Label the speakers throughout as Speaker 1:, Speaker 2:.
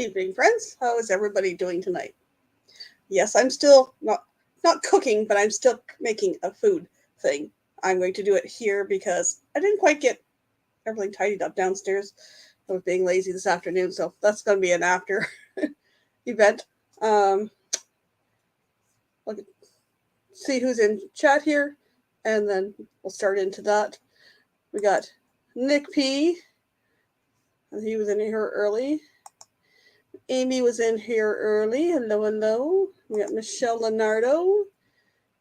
Speaker 1: evening, friends. How is everybody doing tonight? Yes, I'm still not cooking, but I'm still making a food thing. I'm going to do it here because I didn't quite get everything tidied up downstairs. I was being lazy this afternoon, so that's going to be an after event. Um, look, see who's in chat here, and then we'll start into that. We got Nick P. He was in here early. Amy was in here early. Hello, hello. We got Michelle Leonardo.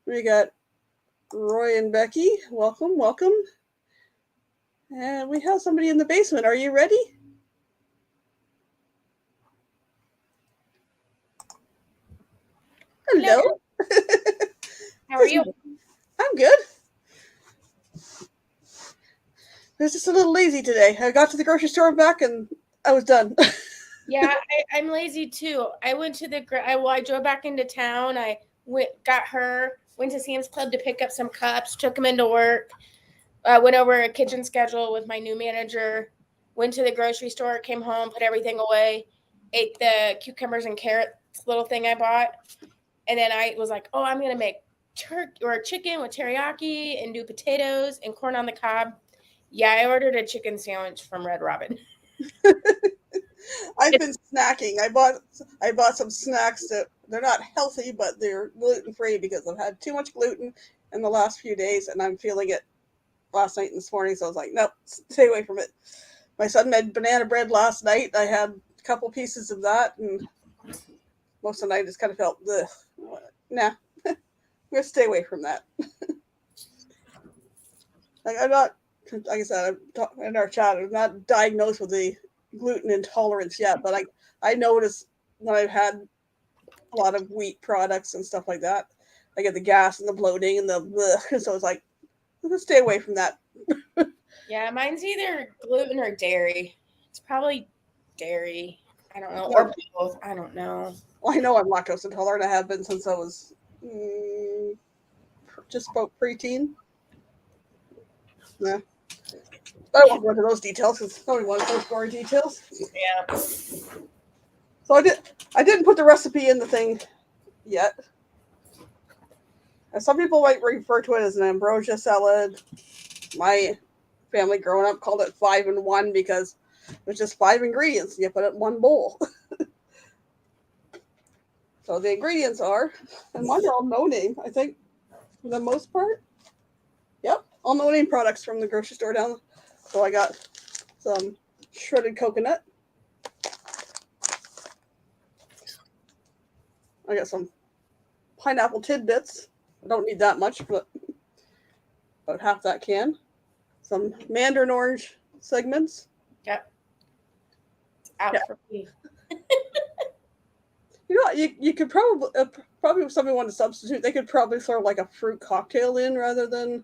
Speaker 1: We got Roy and Becky. Welcome, welcome. And we have somebody in the basement. Are you ready? Hello.
Speaker 2: How are you?
Speaker 1: I'm good. I was just a little lazy today. I got to the grocery store and back, and I was done.
Speaker 2: Yeah, I'm lazy too. I went to I drove back into town. I went to Sam's Club to pick up some cups, took them into work, went over a kitchen schedule with my new manager, went to the grocery store, came home, put everything away, ate the cucumbers and carrots little thing I bought, and then I was like, oh, I'm going to make chicken with teriyaki and do potatoes and corn on the cob. Yeah, I ordered a chicken sandwich from Red Robin.
Speaker 1: I've been snacking. I bought some snacks that they're not healthy, but they're gluten-free because I've had too much gluten in the last few days, and I'm feeling it last night and this morning. So I was like, nope, stay away from it. My son made banana bread last night. I had a couple pieces of that, and most of the night I just kind of felt, nah, I'm gonna stay away from that. I'm not, like I said, in our chat, I'm not diagnosed with the gluten intolerance yet, but I notice when I've had a lot of wheat products and stuff like that, I get the gas and the bloating and so it's like, let's stay away from that.
Speaker 2: Yeah, mine's either gluten or dairy. It's probably dairy. I don't know, or both. I don't know.
Speaker 1: Well, I know I'm lactose intolerant. I have been since I was just about preteen. Yeah. I won't go into those details because nobody wants those gory details.
Speaker 2: Yeah.
Speaker 1: So I didn't put the recipe in the thing yet. And some people might refer to it as an ambrosia salad. My family growing up called it 5-in-1 because it was just 5 ingredients and you put it in one bowl. So the ingredients are, and mine are all no name, I think, for the most part. Yep, all no name products from the grocery store down. So I got some shredded coconut. I got some pineapple tidbits. I don't need that much, but about half that can. Some mandarin orange segments.
Speaker 2: Yep. Out for me.
Speaker 1: You know, you could probably if somebody wanted to substitute, they could probably throw like a fruit cocktail in rather than,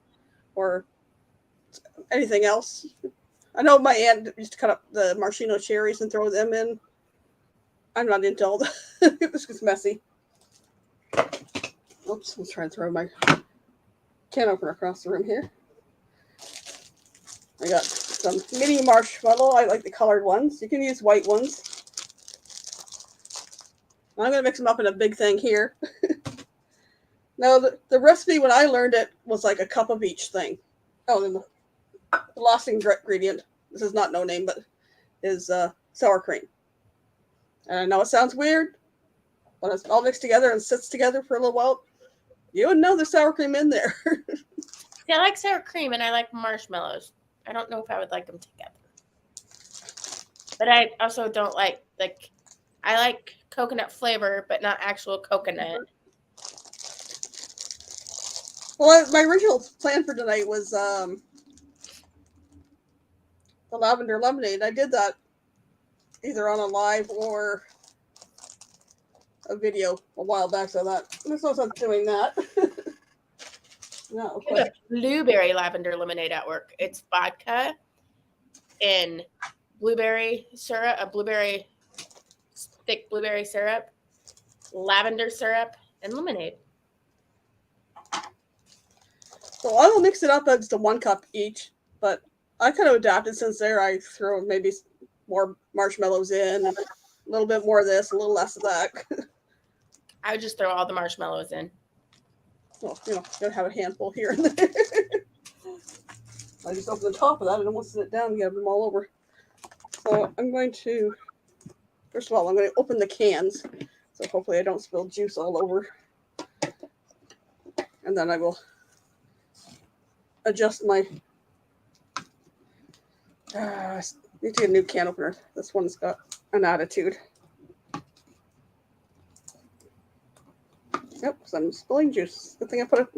Speaker 1: or anything else. I know my aunt used to cut up the maraschino cherries and throw them in. I'm not into all that. It was just messy. Oops, let's try and throw my can opener across the room here. I got some mini marshmallow. I like the colored ones. You can use white ones. I'm going to mix them up in a big thing here. Now, the recipe, when I learned it, was like a cup of each thing. Oh, and the last ingredient, this is not no name, but is sour cream. And I know it sounds weird, but it's all mixed together and sits together for a little while. You would know there's sour cream in there.
Speaker 2: Yeah, I like sour cream and I like marshmallows. I don't know if I would like them together. But I also don't like, I like coconut flavor, but not actual coconut.
Speaker 1: Well, my original plan for tonight was the lavender lemonade. I did that either on a live or a video a while back, so that there's no sense doing that. No.
Speaker 2: A blueberry lavender lemonade at work. It's vodka and blueberry syrup, thick blueberry syrup, lavender syrup, and lemonade.
Speaker 1: So I will mix it up as to 1 cup each, but I kind of adapted since there. I throw maybe more marshmallows in, A little bit more of this, a little less of that.
Speaker 2: I would just throw all the marshmallows in.
Speaker 1: Well, gotta have a handful here and there. I just open the top of that. I don't want to sit down and get them all over. So I'm going to, first of all, I'm going to open the cans. So hopefully I don't spill juice all over. And then I will adjust my, need to get a new can opener. This one's got an attitude. Yep, so I'm spilling juice. Good thing I put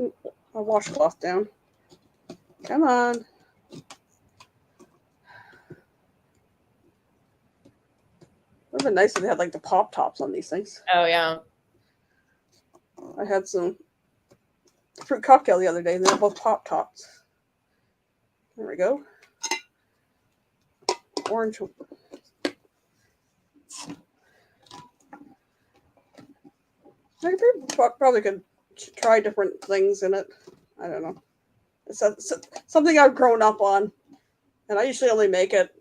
Speaker 1: a washcloth down. Come on. It would have been nice if they had like the pop tops on these things.
Speaker 2: Oh, yeah.
Speaker 1: I had some fruit cocktail the other day, and they're both pop tops. There we go. Orange. I probably could try different things in it. I don't know. It's something I've grown up on, and I usually only make it.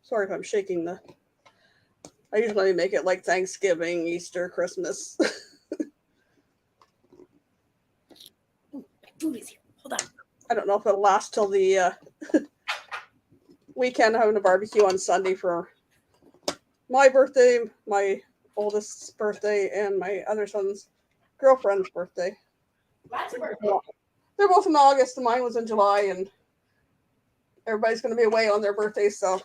Speaker 1: Sorry if I'm shaking the. I usually make it like Thanksgiving, Easter, Christmas.
Speaker 2: Ooh, my food is here. Hold on.
Speaker 1: I don't know if it'll last till the weekend. Having a barbecue on Sunday for my birthday, my oldest's birthday, and my other son's girlfriend's birthday.
Speaker 2: Lots of birthdays.
Speaker 1: They're both in August, and mine was in July, and everybody's going to be away on their birthdays, so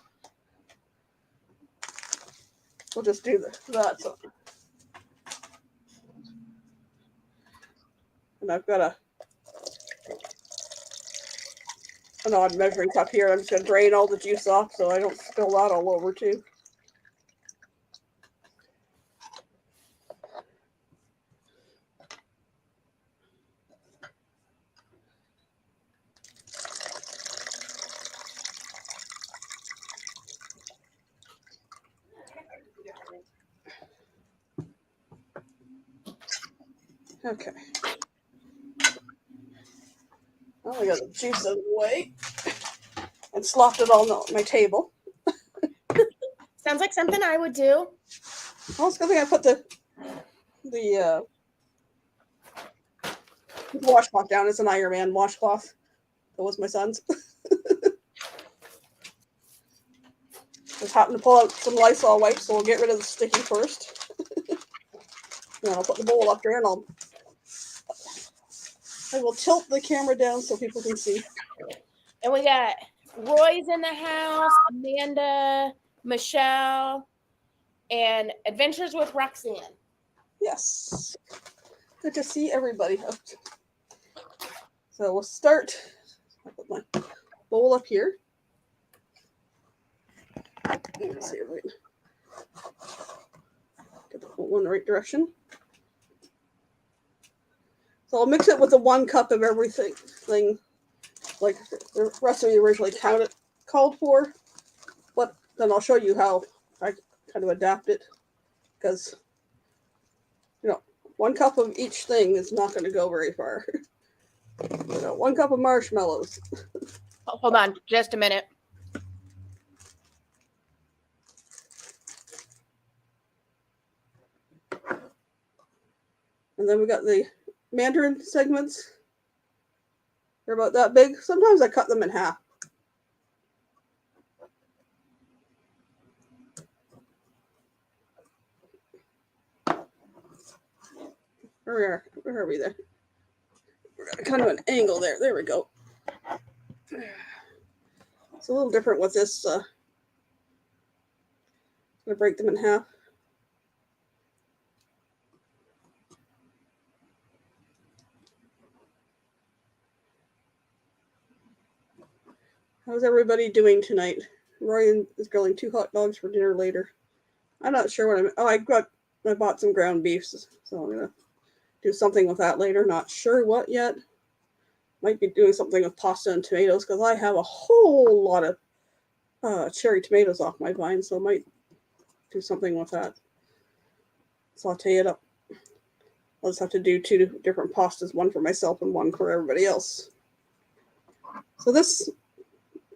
Speaker 1: we'll just do that. So. And I've got an odd measuring cup here. I'm just going to drain all the juice off so I don't spill that all over too. Okay. Well, I got the juice out of the way and slopped it all on my table.
Speaker 2: Sounds like something I would do.
Speaker 1: Well, it's a good thing I put the washcloth down. It's an Iron Man washcloth. That was my son's. Just happened to pull out some Lysol wipes, so we'll get rid of the sticky first. And I'll put the bowl up there, and I will tilt the camera down so people can see.
Speaker 2: And we got Roy's in the house, Amanda, Michelle, and Adventures with Roxanne.
Speaker 1: Yes. Good to see everybody. So we'll start. I'll put my bowl up here. Let's see if we can get the whole one in the right direction. So I'll mix it with the 1 cup of everything, like the recipe originally called for. But then I'll show you how I kind of adapt it, because 1 cup of each thing is not going to go very far. 1 cup of marshmallows.
Speaker 2: Oh, hold on, just a minute.
Speaker 1: And then we got the mandarin segments. They're about that big. Sometimes I cut them in half. Where are we there? We're got kind of an angle there. There we go. It's a little different with this. I'm going to break them in half. How's everybody doing tonight? Roy is grilling 2 hot dogs for dinner later. I'm not sure what I bought some ground beef, so I'm gonna do something with that later. Not sure what yet. Might be doing something with pasta and tomatoes, because I have a whole lot of cherry tomatoes off my vine, so I might do something with that. Saute it up. I'll just have to do 2 different pastas, one for myself and one for everybody else. So this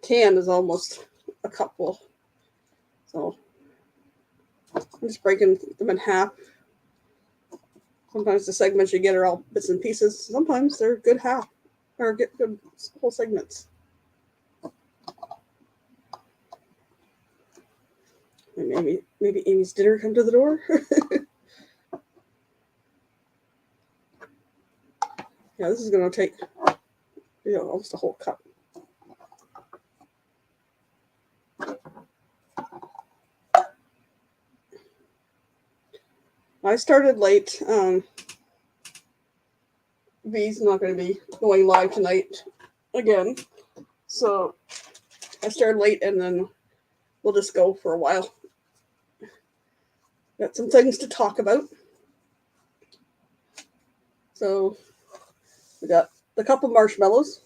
Speaker 1: can is almost a cup full. So I'm just breaking them in half. Sometimes the segments you get are all bits and pieces. Sometimes they're good half or good whole segments. And maybe Amy's dinner come to the door. Yeah, this is gonna take almost a whole cup. I started late. V's not going to be going live tonight again, so I started late, and then we'll just go for a while. Got some things to talk about. So we got the cup of marshmallows,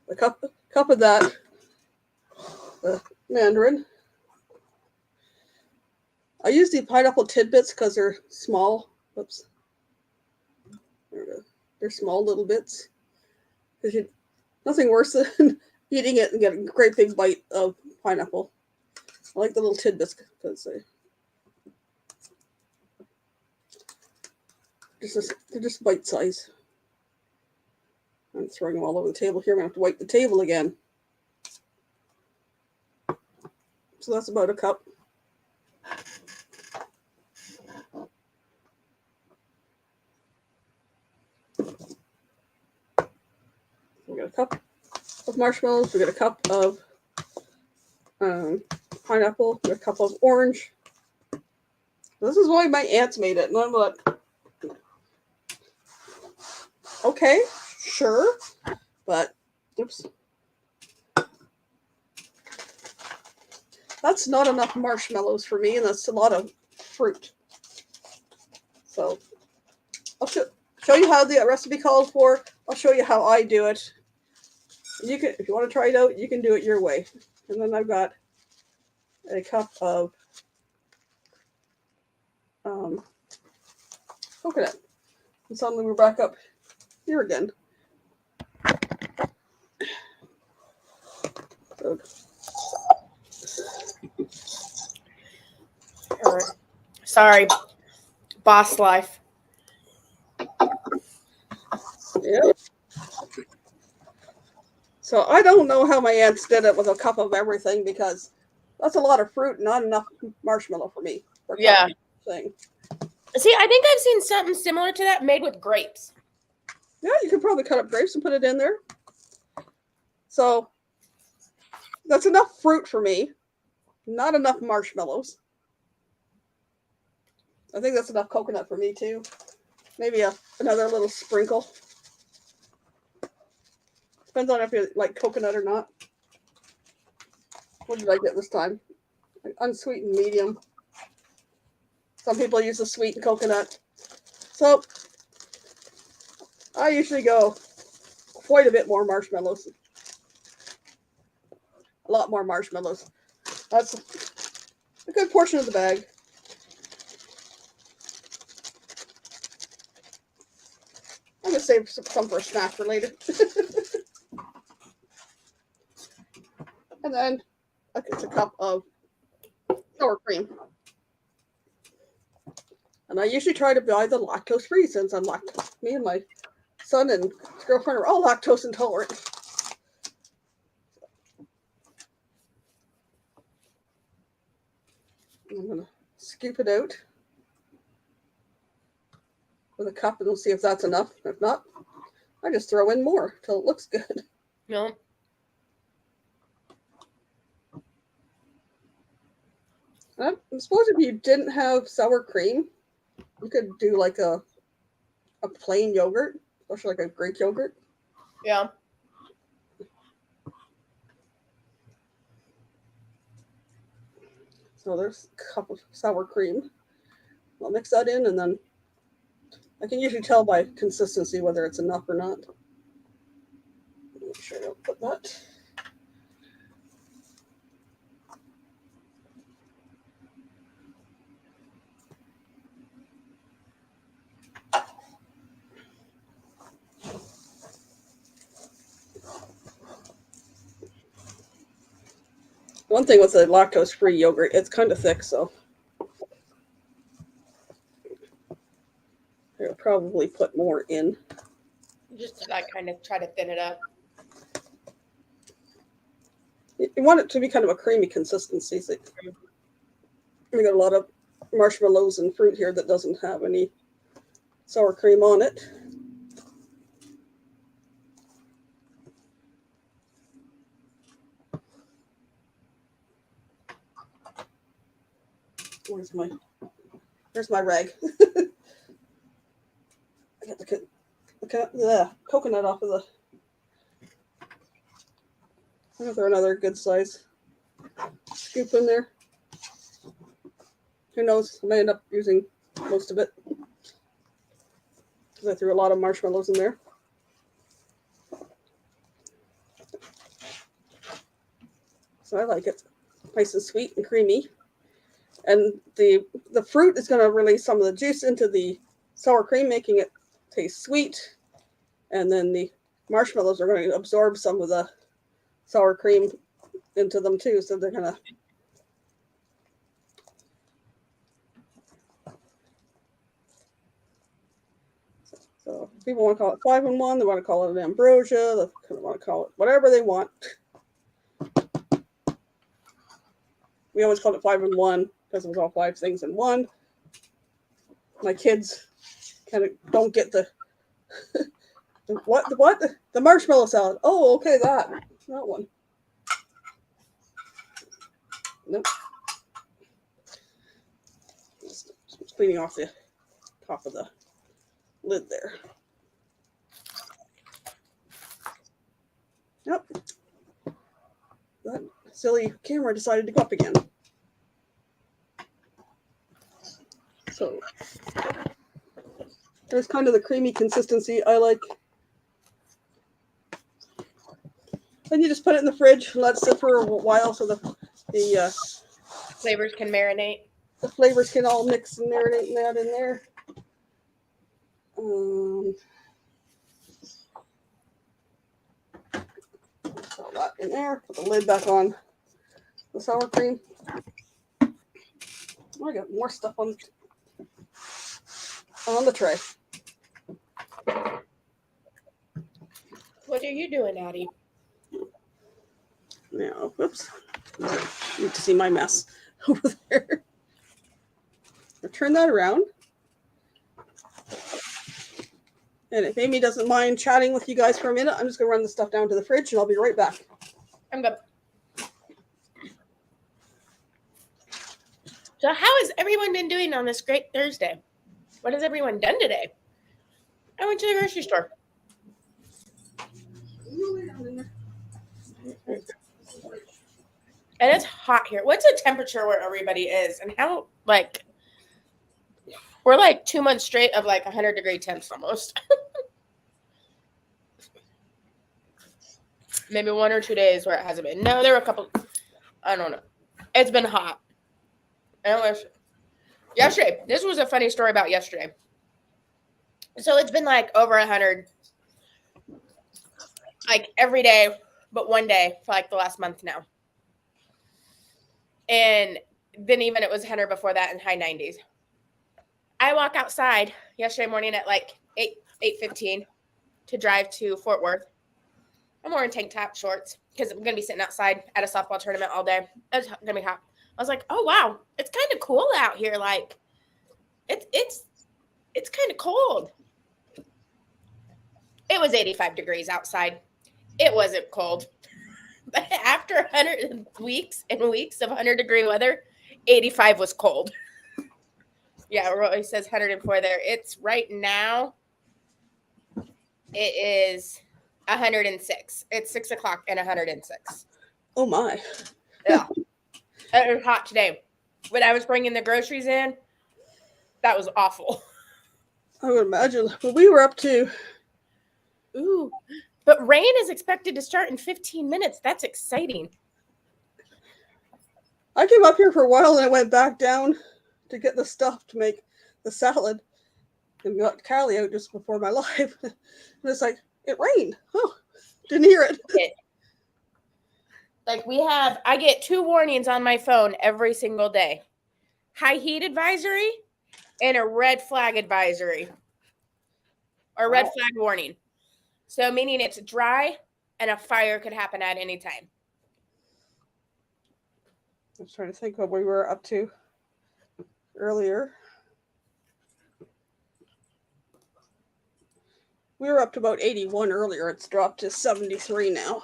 Speaker 1: the cup of that, the mandarin. I use the pineapple tidbits because they're small. Oops. There we go. They're small little bits. Because nothing worse than eating it and getting a great big bite of pineapple. I like the little tidbits because they're just bite size. I'm throwing them all over the table here. I'm going to have to wipe the table again. So that's about a cup. We got a cup of marshmallows. We got a cup of pineapple. We got a cup of orange. This is why my aunts made it. And I'm like, okay, sure. But, oops. That's not enough marshmallows for me, and that's a lot of fruit. So, I'll show you how the recipe calls for. I'll show you how I do it. You can, if you want to try it out, you can do it your way. And then I've got a cup of coconut. And suddenly we're back up here again. So,
Speaker 2: All right. Sorry, boss life.
Speaker 1: yeah. So I don't know how my aunts did it with a cup of everything because that's a lot of fruit, not enough marshmallow for me. For
Speaker 2: Yeah.
Speaker 1: Thing.
Speaker 2: See, I think I've seen something similar to that made with grapes.
Speaker 1: Yeah, you could probably cut up grapes and put it in there. So that's enough fruit for me. Not enough marshmallows. I think that's enough coconut for me too. Maybe another little sprinkle. Depends on if you like coconut or not. What did I get this time? Like unsweetened medium. Some people use the sweetened coconut. So I usually go quite a bit more marshmallows. A lot more marshmallows. That's a good portion of the bag. I'm going to save some for a snack for later. And then it's a cup of sour cream. And I usually try to buy the lactose free since I'm lactose. Me and my son and his girlfriend are all lactose intolerant. I'm going to scoop it out with a cup and we'll see if that's enough. If not, I just throw in more till it looks good.
Speaker 2: No.
Speaker 1: I suppose if you didn't have sour cream, you could do like a plain yogurt, especially like a Greek yogurt.
Speaker 2: Yeah.
Speaker 1: So there's a cup of sour cream. I'll mix that in and then I can usually tell by consistency whether it's enough or not. Make sure I don't put that. One thing with the lactose-free yogurt, it's kind of thick, so I'll probably put more in.
Speaker 2: Just to like kind of try to thin it up.
Speaker 1: You want it to be kind of a creamy consistency. So we got a lot of marshmallows and fruit here that doesn't have any sour cream on it. Where's my rag? I got the coconut off of the. I got there another good size scoop in there. Who knows? I may end up using most of it because I threw a lot of marshmallows in there. So I like it. Nice and sweet and creamy. And the fruit is going to release some of the juice into the sour cream, making it taste sweet. And then the marshmallows are going to absorb some of the sour cream into them too. So they're going to. So people want to call it 5-in-1. They want to call it an Ambrosia. They kind of want to call it whatever they want. We always called it 5-in-1 because it was all 5 things in one. My kids kind of don't get the the marshmallow salad. Oh, okay, that one. Nope. Just cleaning off the top of the lid there. Yep. That silly camera decided to go up again. So there's kind of the creamy consistency I like. Then you just put it in the fridge and let it sit for a while so the
Speaker 2: flavors can marinate.
Speaker 1: The flavors can all mix and marinate and that in there. Put that in there. Put the lid back on the sour cream. Oh, I got more stuff on the tray.
Speaker 2: What are you doing, Addie?
Speaker 1: Now, whoops. You need to see my mess over there. I'll turn that around. And if Amy doesn't mind chatting with you guys for a minute, I'm just going to run the stuff down to the fridge and I'll be right back.
Speaker 2: I'm good. So how has everyone been doing on this great Thursday? What has everyone done today? I went to the grocery store. And it's hot here. What's the temperature where everybody is? And how, like, we're like 2 months straight of like 100-degree temps almost. Maybe 1 or 2 days where it hasn't been. No, there were a couple. I don't know. It's been hot. Yesterday, this was a funny story about yesterday. So it's been like over 100, like every day, but one day for like the last month now. And then even it was 100 before that in high 90s. I walk outside yesterday morning at like 8:15 to drive to Fort Worth. I'm wearing tank top shorts because I'm going to be sitting outside at a softball tournament all day. It's going to be hot. I was like, oh, wow, it's kind of cool out here. Like, it's kind of cold. It was 85 degrees outside. It wasn't cold. But after 100 weeks and weeks of 100-degree weather, 85 was cold. Yeah, Roy says 104 there. It's right now, it is 106. It's 6 o'clock and 106.
Speaker 1: Oh, my.
Speaker 2: Yeah. It was hot today. When I was bringing the groceries in, that was awful.
Speaker 1: I would imagine. But we were up to.
Speaker 2: Ooh. But rain is expected to start in 15 minutes. That's exciting.
Speaker 1: I came up here for a while and I went back down to get the stuff to make the salad. And got Callie out just before my live. And it's like, it rained. Oh, didn't hear it.
Speaker 2: Like I get 2 warnings on my phone every single day. High heat advisory and a red flag advisory. Or red flag warning. So meaning it's dry and a fire could happen at any time.
Speaker 1: I was trying to think what we were up to earlier. We were up to about 81 earlier. It's dropped to 73 now.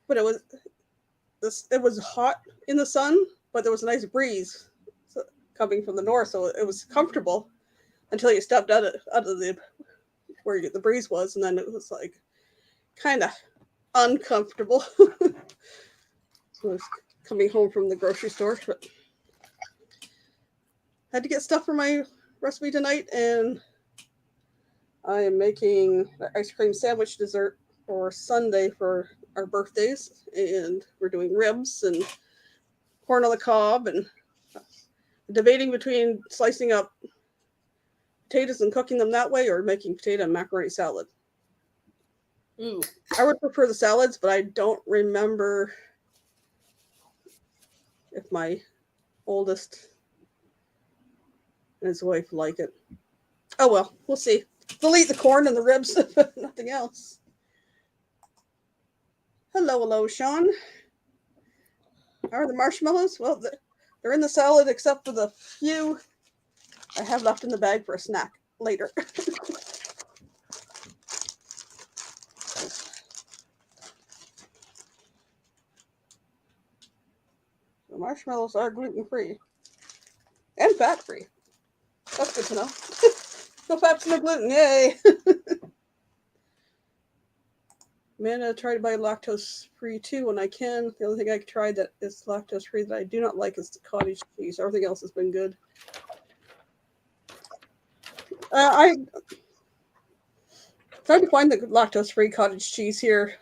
Speaker 1: But it was hot in the sun, but there was a nice breeze coming from the north, so it was comfortable until you stepped out of the where the breeze was, and then it was like kind of uncomfortable. So I was coming home from the grocery store, but I had to get stuff for my recipe tonight, and I am making the ice cream sandwich dessert for Sunday for our birthdays, and we're doing ribs and corn on the cob, and debating between slicing up potatoes and cooking them that way or making potato and macaroni salad.
Speaker 2: Ooh.
Speaker 1: I would prefer the salads, but I don't remember if my oldest and his wife like it. Oh well, we'll see. They'll eat the corn and the ribs, nothing else. Hello, Sean. How are the marshmallows? Well, they're in the salad except for the few I have left in the bag for a snack later. The marshmallows are gluten-free and fat-free. That's good to know. No fats, no gluten, yay! Amanda, try to buy lactose-free too when I can. The only thing I tried that is lactose-free that I do not like is the cottage cheese. Everything else has been good. I tried to find the lactose-free cottage cheese here,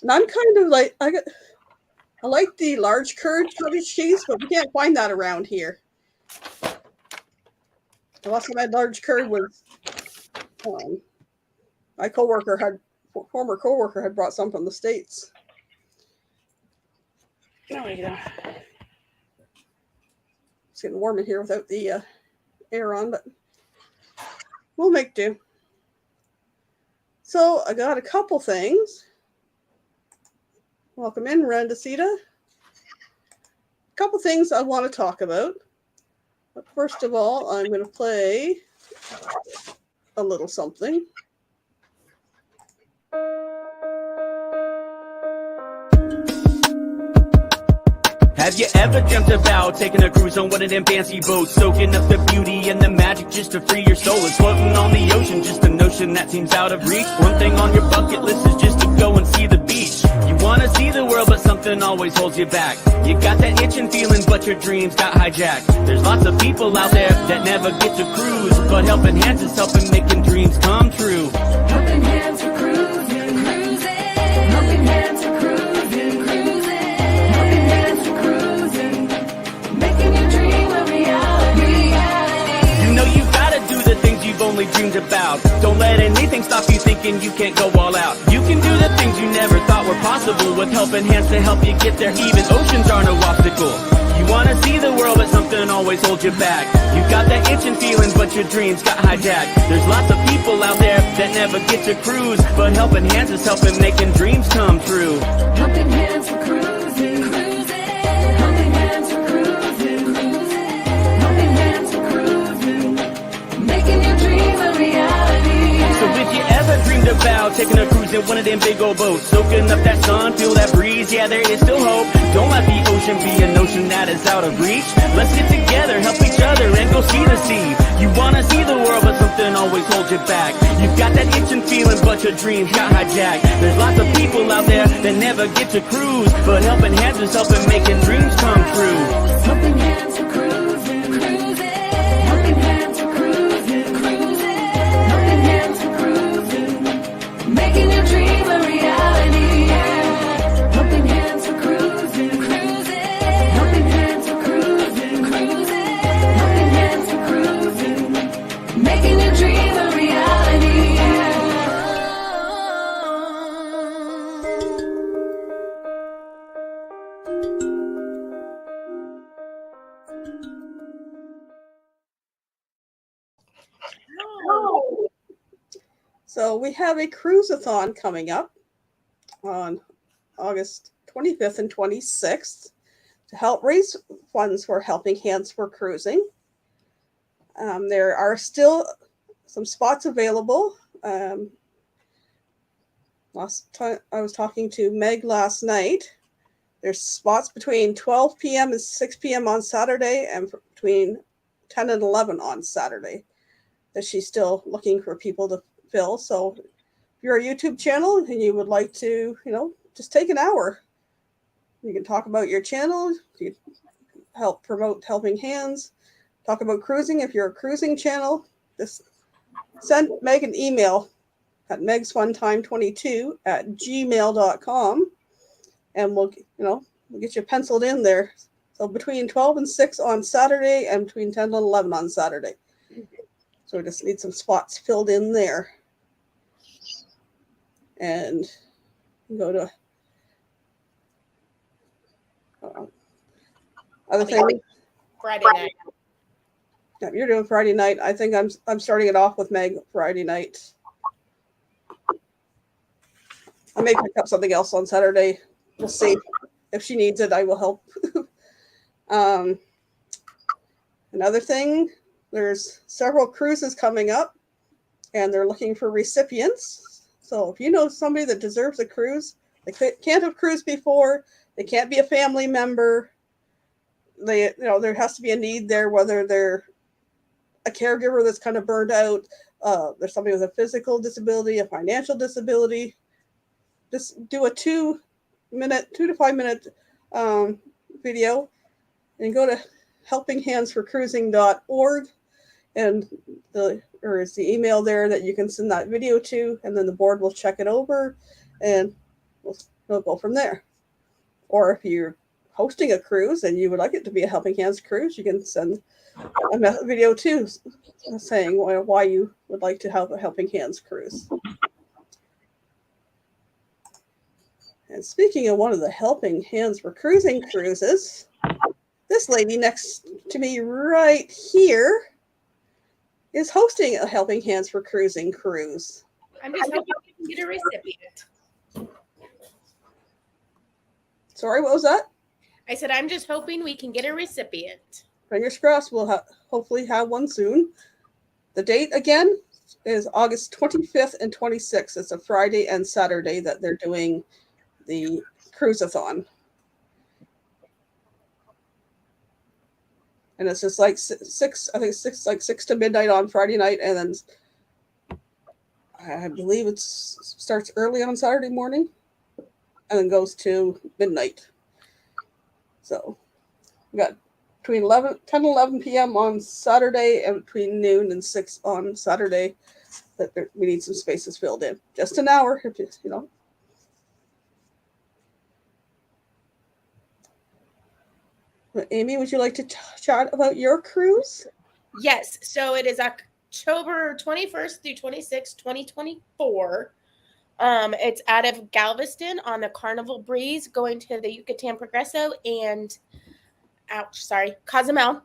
Speaker 1: and I'm kind of like I like the large curd cottage cheese, but we can't find that around here. The last time I had large curd was my former coworker had brought some from the States. There we go. It's getting warm in here without the air on, but we'll make do. So I got a couple things. Welcome in, Randacita. A couple things I want to talk about. But first of all, I'm going to play a little something.
Speaker 3: Have you ever dreamt about taking a cruise on one of them fancy boats, soaking up the beauty and the magic just to free your soul? It's floating on the ocean, just a notion that seems out of reach. One thing on your bucket list is just to go and see the beach. You wanna see the world, but something always holds you back. You got that itching feeling, but your dreams got hijacked. There's lots of people out there that never get to cruise, but Helping Hands is helping making dreams come true.
Speaker 4: Helping Hands for cruising, cruising. Helping Hands for cruising, cruising. Helping Hands for cruising, making your dream a reality.
Speaker 3: You know you gotta do the things you've only dreamed about. Don't let anything stop you thinking you can't go all out. You can do the things you never thought were possible with Helping Hands to help you get there. Even oceans are no obstacle. You wanna see the world, but something always holds you back. You got that itching feeling, but your dreams got hijacked. There's lots of people out there that never get to cruise, but Helping Hands is helping making dreams come true.
Speaker 4: Helping Hands for cruising, cruising. Helping Hands for cruising, cruising. Helping Hands for cruising, making your dream a reality.
Speaker 3: So if you ever dreamed about taking a cruise in one of them big old boats, soaking up that sun, feel that breeze, yeah, there is still hope. Don't let the ocean be a notion that is out of reach. Let's get together, help each other, and go see the sea. You wanna see the world, but something always holds you back. You've got that itching feeling, but your dreams got hijacked. There's lots of people out there that never get to cruise, but Helping Hands is helping making dreams come true.
Speaker 4: Helping Hands for cruising, cruising. Helping Hands for cruising, cruising. Helping Hands for cruising, making your dream a reality. Helping Hands for cruising, cruising. Helping Hands for cruising, cruising. Helping Hands for cruising, making your dream a reality.
Speaker 1: So we have a cruise-a-thon coming up on August 25th and 26th to help raise funds for Helping Hands for Cruising. There are still some spots available. Last time I was talking to Meg last night. There's spots between 12 p.m. and 6 p.m. on Saturday and between 10 and 11 on Saturday that she's still looking for people to fill. So if you're a YouTube channel and you would like to, just take an hour. You can talk about your channel. You can help promote Helping Hands. Talk about cruising. If you're a cruising channel, just send Meg an email at megsfuntime22@gmail.com, and we'll get you penciled in there. So between 12 and 6 on Saturday and between 10 and 11 on Saturday. So we just need some spots filled in there. And go to other thing.
Speaker 2: Friday night.
Speaker 1: Yeah, you're doing Friday night. I think I'm starting it off with Meg Friday night. I may pick up something else on Saturday. We'll see. If she needs it, I will help. Another thing, there's several cruises coming up, and they're looking for recipients. So if you know somebody that deserves a cruise, they can't have cruised before, they can't be a family member, there has to be a need there, whether they're a caregiver that's kind of burned out, there's somebody with a physical disability, a financial disability. Just do a 2 to 5 minute video and go to helpinghandsforcruising.org, and is the email there that you can send that video to, and then the board will check it over and we'll go from there. Or if you're hosting a cruise and you would like it to be a Helping Hands cruise, you can send a video too saying why you would like to have a Helping Hands cruise. And speaking of one of the Helping Hands for Cruising cruises, this lady next to me right here is hosting a Helping Hands for Cruising cruise.
Speaker 2: I'm just hoping we can get a recipient.
Speaker 1: Sorry, what was that?
Speaker 2: I said, I'm just hoping we can get a recipient.
Speaker 1: Fingers crossed, we'll hopefully have one soon. The date again is August 25th and 26th. It's a Friday and Saturday that they're doing the cruise-a-thon. And it's just like 6 to midnight on Friday night, and then I believe it starts early on Saturday morning and then goes to midnight. So we got between 10 and 11 p.m. on Saturday and between noon and 6 on Saturday that we need some spaces filled in. Just an hour, if Amy, would you like to chat about your cruise?
Speaker 2: Yes. So it is October 21st through 26th, 2024. It's out of Galveston on the Carnival Breeze, going to the Yucatan Progreso and Cozumel.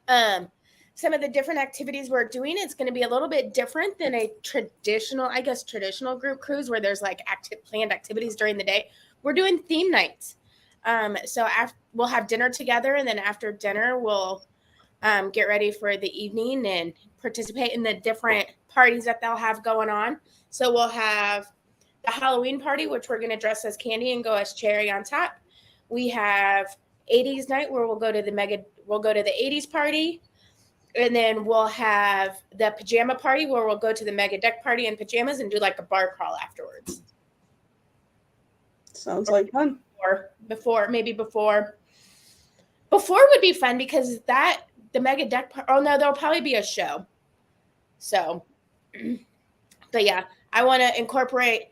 Speaker 2: Some of the different activities we're doing, it's going to be a little bit different than a traditional group cruise where there's like planned activities during the day. We're doing theme nights. So we'll have dinner together, and then after dinner, we'll get ready for the evening and participate in the different parties that they'll have going on. So we'll have the Halloween party, which we're going to dress as Candy and go as Cherry on top. We have 80s night where we'll go to the 80s party. And then we'll have the pajama party where we'll go to the mega deck party in pajamas and do like a bar crawl afterwards.
Speaker 1: Sounds like fun.
Speaker 2: Or before would be fun because the mega deck there'll probably be a show. So, but yeah, I want to incorporate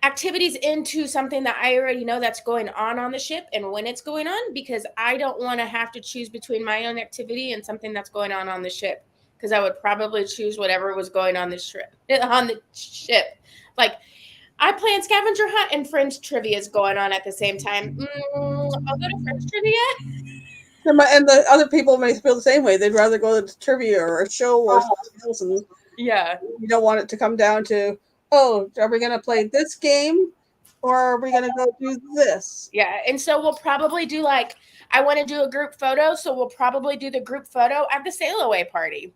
Speaker 2: activities into something that I already know that's going on the ship and when it's going on, because I don't want to have to choose between my own activity and something that's going on the ship, because I would probably choose whatever was going on the ship. Like, I plan scavenger hunt and French trivia is going on at the same time. I'll go to French trivia.
Speaker 1: And the other people may feel the same way. They'd rather go to trivia or a show or something else. And
Speaker 2: Yeah.
Speaker 1: You don't want it to come down to, oh, are we going to play this game or are we going to go do this?
Speaker 2: Yeah. And so we'll probably do like, I want to do a group photo. So we'll probably do the group photo at the sail away party.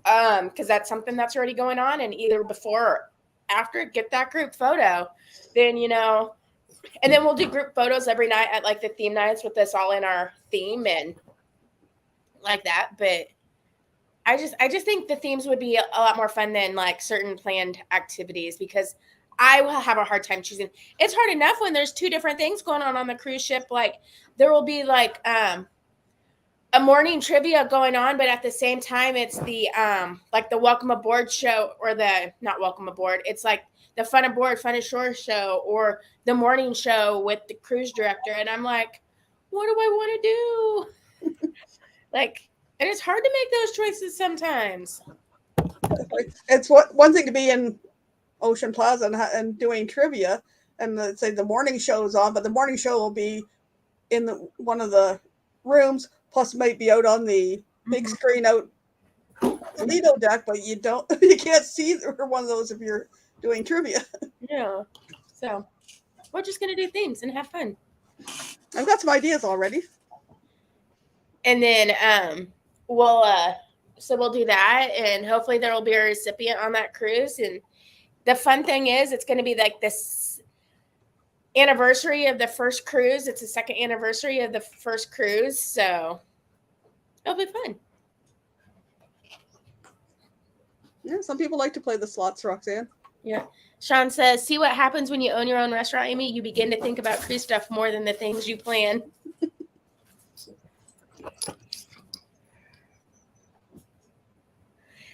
Speaker 2: Because that's something that's already going on, and either before or after, get that group photo. Then, you know, and then we'll do group photos every night at like the theme nights with us all in our theme and like that. But I just think the themes would be a lot more fun than like certain planned activities, because I will have a hard time choosing. It's hard enough when there's two different things going on the cruise ship. Like there will be like a morning trivia going on, but at the same time, it's the like the welcome aboard show, or the not welcome aboard. It's like the fun aboard, fun ashore show, or the morning show with the cruise director. And I'm like, what do I want to do? Like, and it's hard to make those choices sometimes.
Speaker 1: It's one thing to be in Ocean Plaza and doing trivia, and let's say the morning show is on, but the morning show will be in one of the rooms. Plus, might be out on the big screen out the Lido deck, but you can't see one of those if you're doing trivia.
Speaker 2: Yeah. So we're just gonna do themes and have fun.
Speaker 1: I've got some ideas already.
Speaker 2: And then we'll do that, and hopefully there will be a recipient on that cruise. And the fun thing is, it's going to be like this anniversary of the first cruise. It's the second anniversary of the first cruise, so it'll be fun.
Speaker 1: Yeah, some people like to play the slots, Roxanne.
Speaker 2: Yeah. Sean says, see what happens when you own your own restaurant, Amy? You begin to think about cruise stuff more than the things you plan.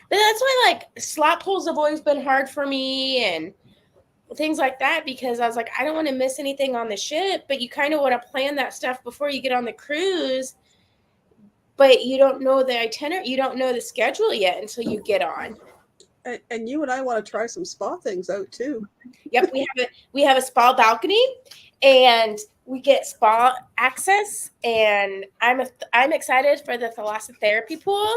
Speaker 2: But that's why, like, slot pulls have always been hard for me and things like that, because I was like, I don't want to miss anything on the ship, but you kind of want to plan that stuff before you get on the cruise, but you don't know the itinerary, you don't know the schedule yet until you get on.
Speaker 1: And you and I want to try some spa things out too.
Speaker 2: Yep, we have a spa balcony, and we get spa access, and I'm excited for the thalassotherapy pool.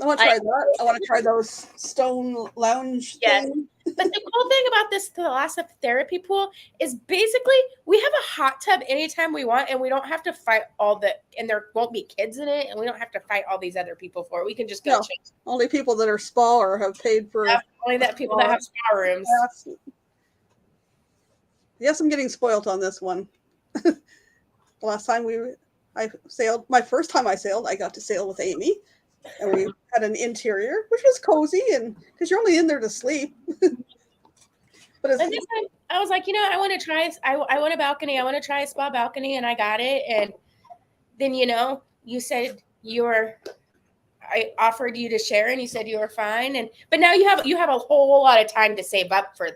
Speaker 1: I want to try that. I want to try those stone lounge things.
Speaker 2: But the cool thing about this thalassotherapy pool is basically we have a hot tub anytime we want, and we don't have to fight and there won't be kids in it, and we don't have to fight all these other people for it. We can just go change.
Speaker 1: Only people that are spa or have paid for
Speaker 2: only that people that have spa rooms.
Speaker 1: Yes, I'm getting spoiled on this one. The last time I sailed, my first time I sailed, I got to sail with Amy. And we had an interior, which was cozy, and because you're only in there to sleep. But this time,
Speaker 2: I was like, I want to try. I want a balcony. I want to try a spa balcony, and I got it. And then you said I offered you to share, and you said you were fine. But now you have a whole lot of time to save up for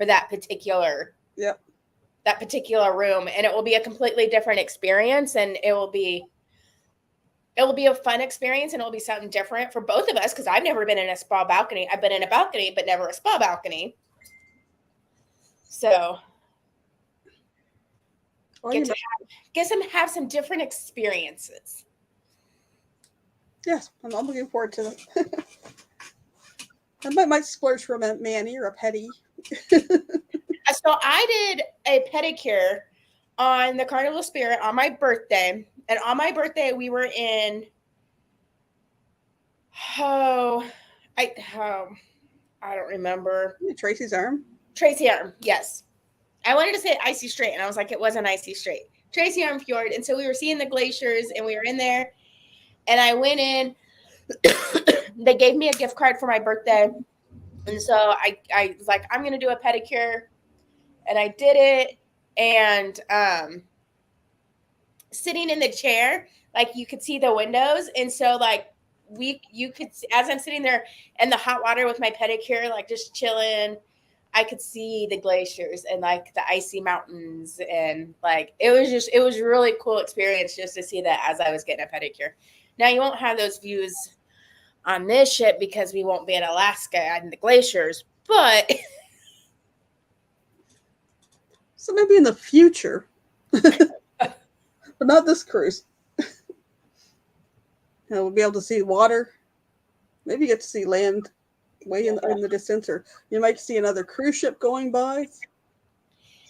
Speaker 2: that particular that particular room, and it will be a completely different experience, and it will be a fun experience, and it'll be something different for both of us, because I've never been in a spa balcony. I've been in a balcony, but never a spa balcony. So have some different experiences.
Speaker 1: Yes, I'm looking forward to them. I might splurge for a mani or a pedi.
Speaker 2: So I did a pedicure on the Carnival Spirit on my birthday. And on my birthday, we were in, I don't remember.
Speaker 1: Tracy's Arm?
Speaker 2: Tracy Arm, yes. I wanted to say Icy Strait, and I was like, it wasn't Icy Strait. Tracy Arm Fjord. And so we were seeing the glaciers, and we were in there. And I went in. They gave me a gift card for my birthday. And so I was like, I'm going to do a pedicure. And I did it. And sitting in the chair, like you could see the windows, and so like you could, as I'm sitting there in the hot water with my pedicure, like just chilling, I could see the glaciers and like the icy mountains, and like it was a really cool experience just to see that as I was getting a pedicure. Now you won't have those views on this ship because we won't be in Alaska and the glaciers, but
Speaker 1: so maybe in the future. But not this cruise. We'll be able to see water. maybe get to see land way in the distance, or you might see another cruise ship going by.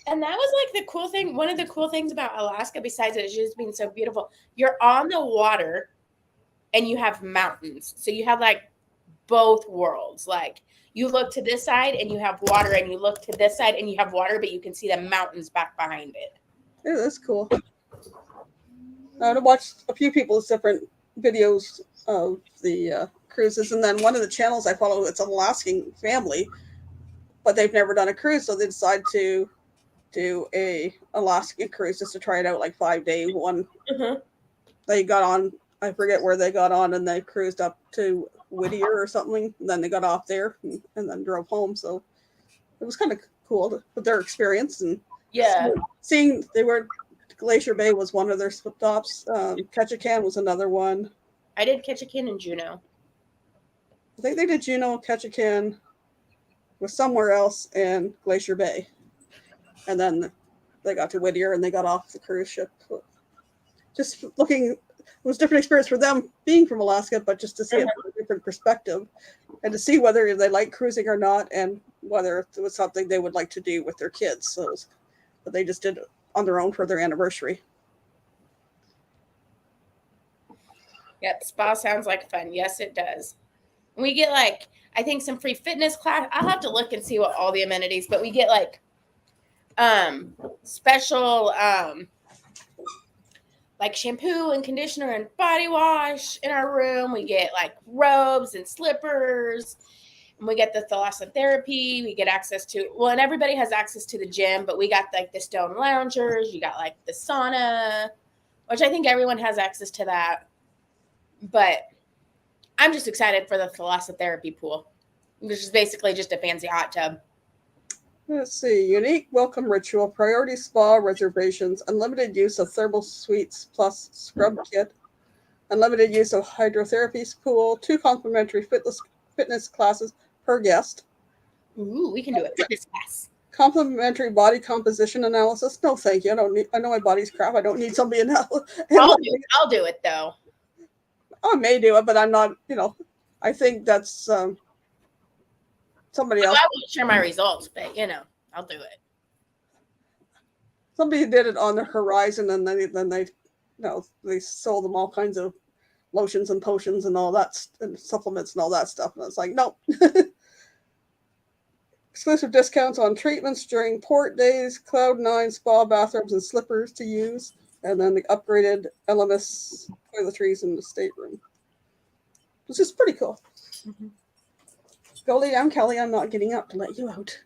Speaker 2: And that was like the cool thing. One of the cool things about Alaska, besides it just being so beautiful, you're on the water and you have mountains. So you have like both worlds. Like you look to this side and you have water, and you look to this side and you have water, but you can see the mountains back behind it.
Speaker 1: Yeah, that's cool. I watched a few people's different videos of the cruises, and then one of the channels I follow, it's an Alaskan family, but they've never done a cruise, so they decided to do a Alaskan cruise just to try it out, like 5-day one.
Speaker 2: Mm-hmm.
Speaker 1: They got on, I forget where they got on, and they cruised up to Whittier or something, and then they got off there and then drove home. So it was kind of cool with their experience, and seeing they were Glacier Bay was one of their stops. Ketchikan was another one.
Speaker 2: I did Ketchikan and Juneau.
Speaker 1: I think they did Juneau, Ketchikan was somewhere else, and Glacier Bay. And then they got to Whittier and they got off the cruise ship. Just looking, it was a different experience for them being from Alaska, but just to see it from a different perspective and to see whether they like cruising or not, and whether it was something they would like to do with their kids. So, but they just did it on their own for their anniversary.
Speaker 2: Yep, spa sounds like fun. Yes, it does. We get like, I think some free fitness class. I'll have to look and see what all the amenities, but we get like special like shampoo and conditioner and body wash in our room. We get like robes and slippers, and we get the thalassotherapy. We get access to, well, and everybody has access to the gym, but we got like the stone loungers. You got like the sauna, which I think everyone has access to that. But I'm just excited for the thalassotherapy pool, which is basically just a fancy hot tub.
Speaker 1: Let's see. Unique welcome ritual, priority spa reservations, unlimited use of thermal suites plus scrub kit, unlimited use of hydrotherapy pool, 2 complimentary fitness classes per guest.
Speaker 2: Ooh, we can do it. Fitness class.
Speaker 1: Complimentary body composition analysis. No, thank you. I know my body's crap. I don't need somebody to
Speaker 2: I'll do it though.
Speaker 1: I may do it, but I'm not, I think that's somebody else.
Speaker 2: I won't share my results, but I'll do it.
Speaker 1: Somebody did it on the Horizon, and then they sold them all kinds of lotions and potions and all that, and supplements and all that stuff. And it's like, nope. Exclusive discounts on treatments during port days, Cloud9 spa bathrobes and slippers to use, and then the upgraded LMS toiletries in the stateroom. It's just pretty cool. Mm-hmm. Go lay down, Kelly. I'm not getting up to let you out.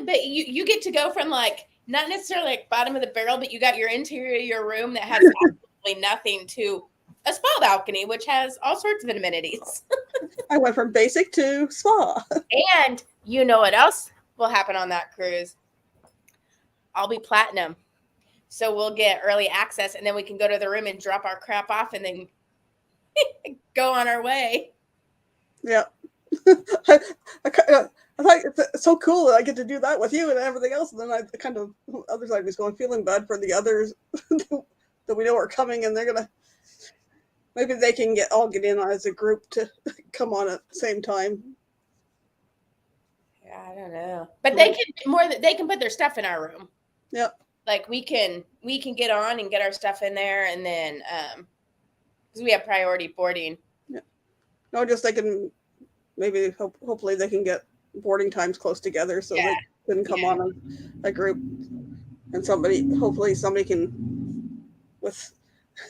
Speaker 2: But you get to go from like, not necessarily like bottom of the barrel, but you got your interior of your room that has absolutely nothing, to a spa balcony, which has all sorts of amenities.
Speaker 1: I went from basic to spa.
Speaker 2: And you know what else will happen on that cruise? I'll be platinum. So we'll get early access, and then we can go to the room and drop our crap off and then go on our way.
Speaker 1: Yeah. I thought it's so cool that I get to do that with you and everything else. And then I kind of, other side was going, feeling bad for the others that we know are coming, and they're going to, maybe they can all get in as a group to come on at the same time.
Speaker 2: Yeah, I don't know. But they can put their stuff in our room.
Speaker 1: Yep.
Speaker 2: Like we can get on and get our stuff in there, and then because we have priority boarding.
Speaker 1: Yeah. No, just they can maybe hopefully they can get boarding times close together, so they can come on a group, and hopefully somebody can, with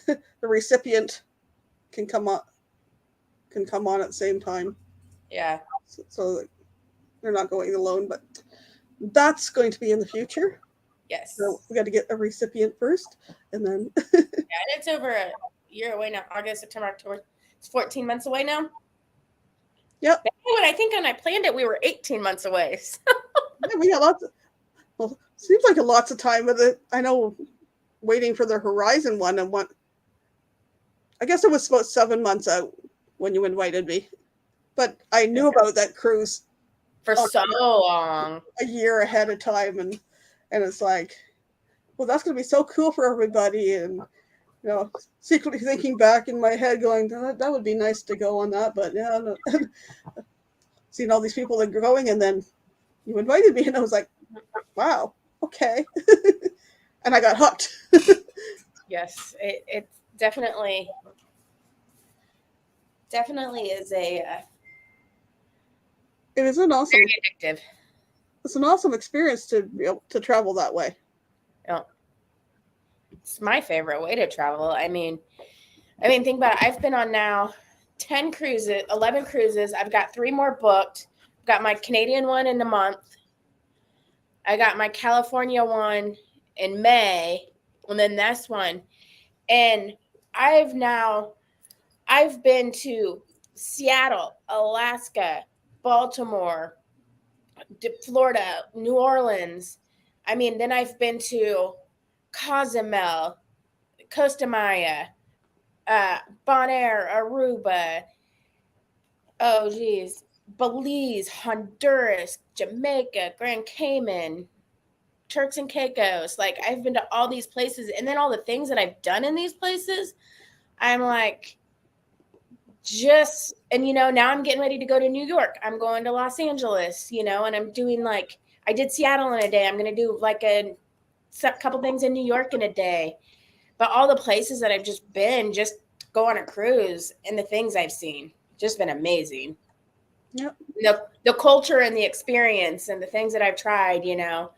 Speaker 1: the recipient can come on at the same time.
Speaker 2: Yeah.
Speaker 1: So that they're not going alone, but that's going to be in the future.
Speaker 2: Yes.
Speaker 1: So we got to get a recipient first, and then.
Speaker 2: Yeah, and it's over a year away now. August, September, October. It's 14 months away now.
Speaker 4: Yep.
Speaker 2: When I planned it, we were 18 months away. So.
Speaker 1: Yeah, we got lots of, well, seems like lots of time with it. I know waiting for the Horizon one, and I guess it was about 7 months out when you invited me. But I knew about that cruise
Speaker 2: for so long.
Speaker 1: A year ahead of time, and it's like, well, that's going to be so cool for everybody. And you know, secretly thinking back in my head, going, that would be nice to go on that, but yeah, no. Seeing all these people that are going, and then you invited me, and I was like, wow, okay. And I got hooked.
Speaker 2: Yes, it definitely is
Speaker 1: It is an awesome,
Speaker 2: very addictive.
Speaker 1: it's an awesome experience to be able to travel that way.
Speaker 2: Oh, it's my favorite way to travel. I mean, think about it. I've been on now 10 cruises, 11 cruises. I've got 3 more booked. I've got my Canadian one in a month. I got my California one in May, and then this one. And I've been to Seattle, Alaska, Baltimore, Florida, New Orleans. I mean, then I've been to Cozumel, Costa Maya, Bonaire, Aruba. Oh, geez. Belize, Honduras, Jamaica, Grand Cayman, Turks and Caicos. Like, I've been to all these places, and then all the things that I've done in these places, I'm like, and now I'm getting ready to go to New York. I'm going to Los Angeles, and I'm doing like, I did Seattle in a day. I'm going to do like a couple things in New York in a day. But all the places that I've just been, just go on a cruise, and the things I've seen, just been amazing.
Speaker 1: Yep.
Speaker 2: The culture and the experience and the things that I've tried, and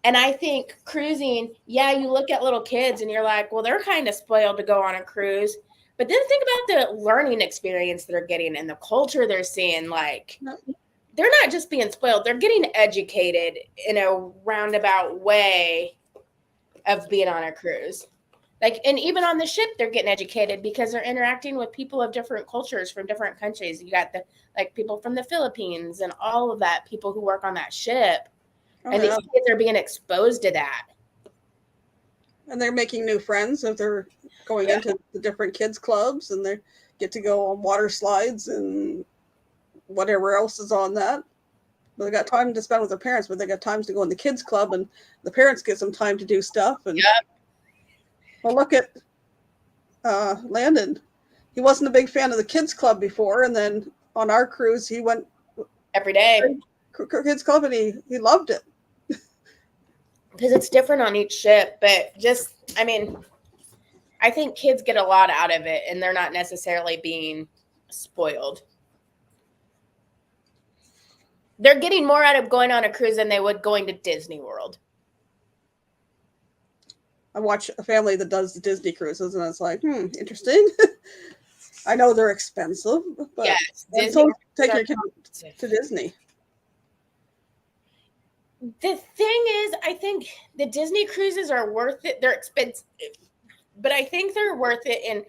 Speaker 2: I think cruising, yeah, you look at little kids and you're like, well, they're kind of spoiled to go on a cruise. But then think about the learning experience they're getting and the culture they're seeing. Like, they're not just being spoiled, they're getting educated in a roundabout way of being on a cruise. Like, and even on the ship, they're getting educated because they're interacting with people of different cultures from different countries. You got people from the Philippines and all of that, people who work on that ship. And these kids are being exposed to that.
Speaker 1: And they're making new friends if they're going into the different kids clubs, and they get to go on water slides and whatever else is on that. But they got time to spend with their parents, but they got times to go in the kids club, and the parents get some time to do stuff. And well, look at Landon. He wasn't a big fan of the kids club before, and then on our cruise, he went
Speaker 2: every day.
Speaker 1: Kids club, and he loved it.
Speaker 2: Because it's different on each ship, but I think kids get a lot out of it, and they're not necessarily being spoiled. They're getting more out of going on a cruise than they would going to Disney World.
Speaker 1: I watch a family that does the Disney cruises, and it's like, interesting. I know they're expensive, but
Speaker 2: yes,
Speaker 1: don't take your kids to Disney.
Speaker 2: The thing is, I think the Disney cruises are worth it. They're expensive, but I think they're worth it. And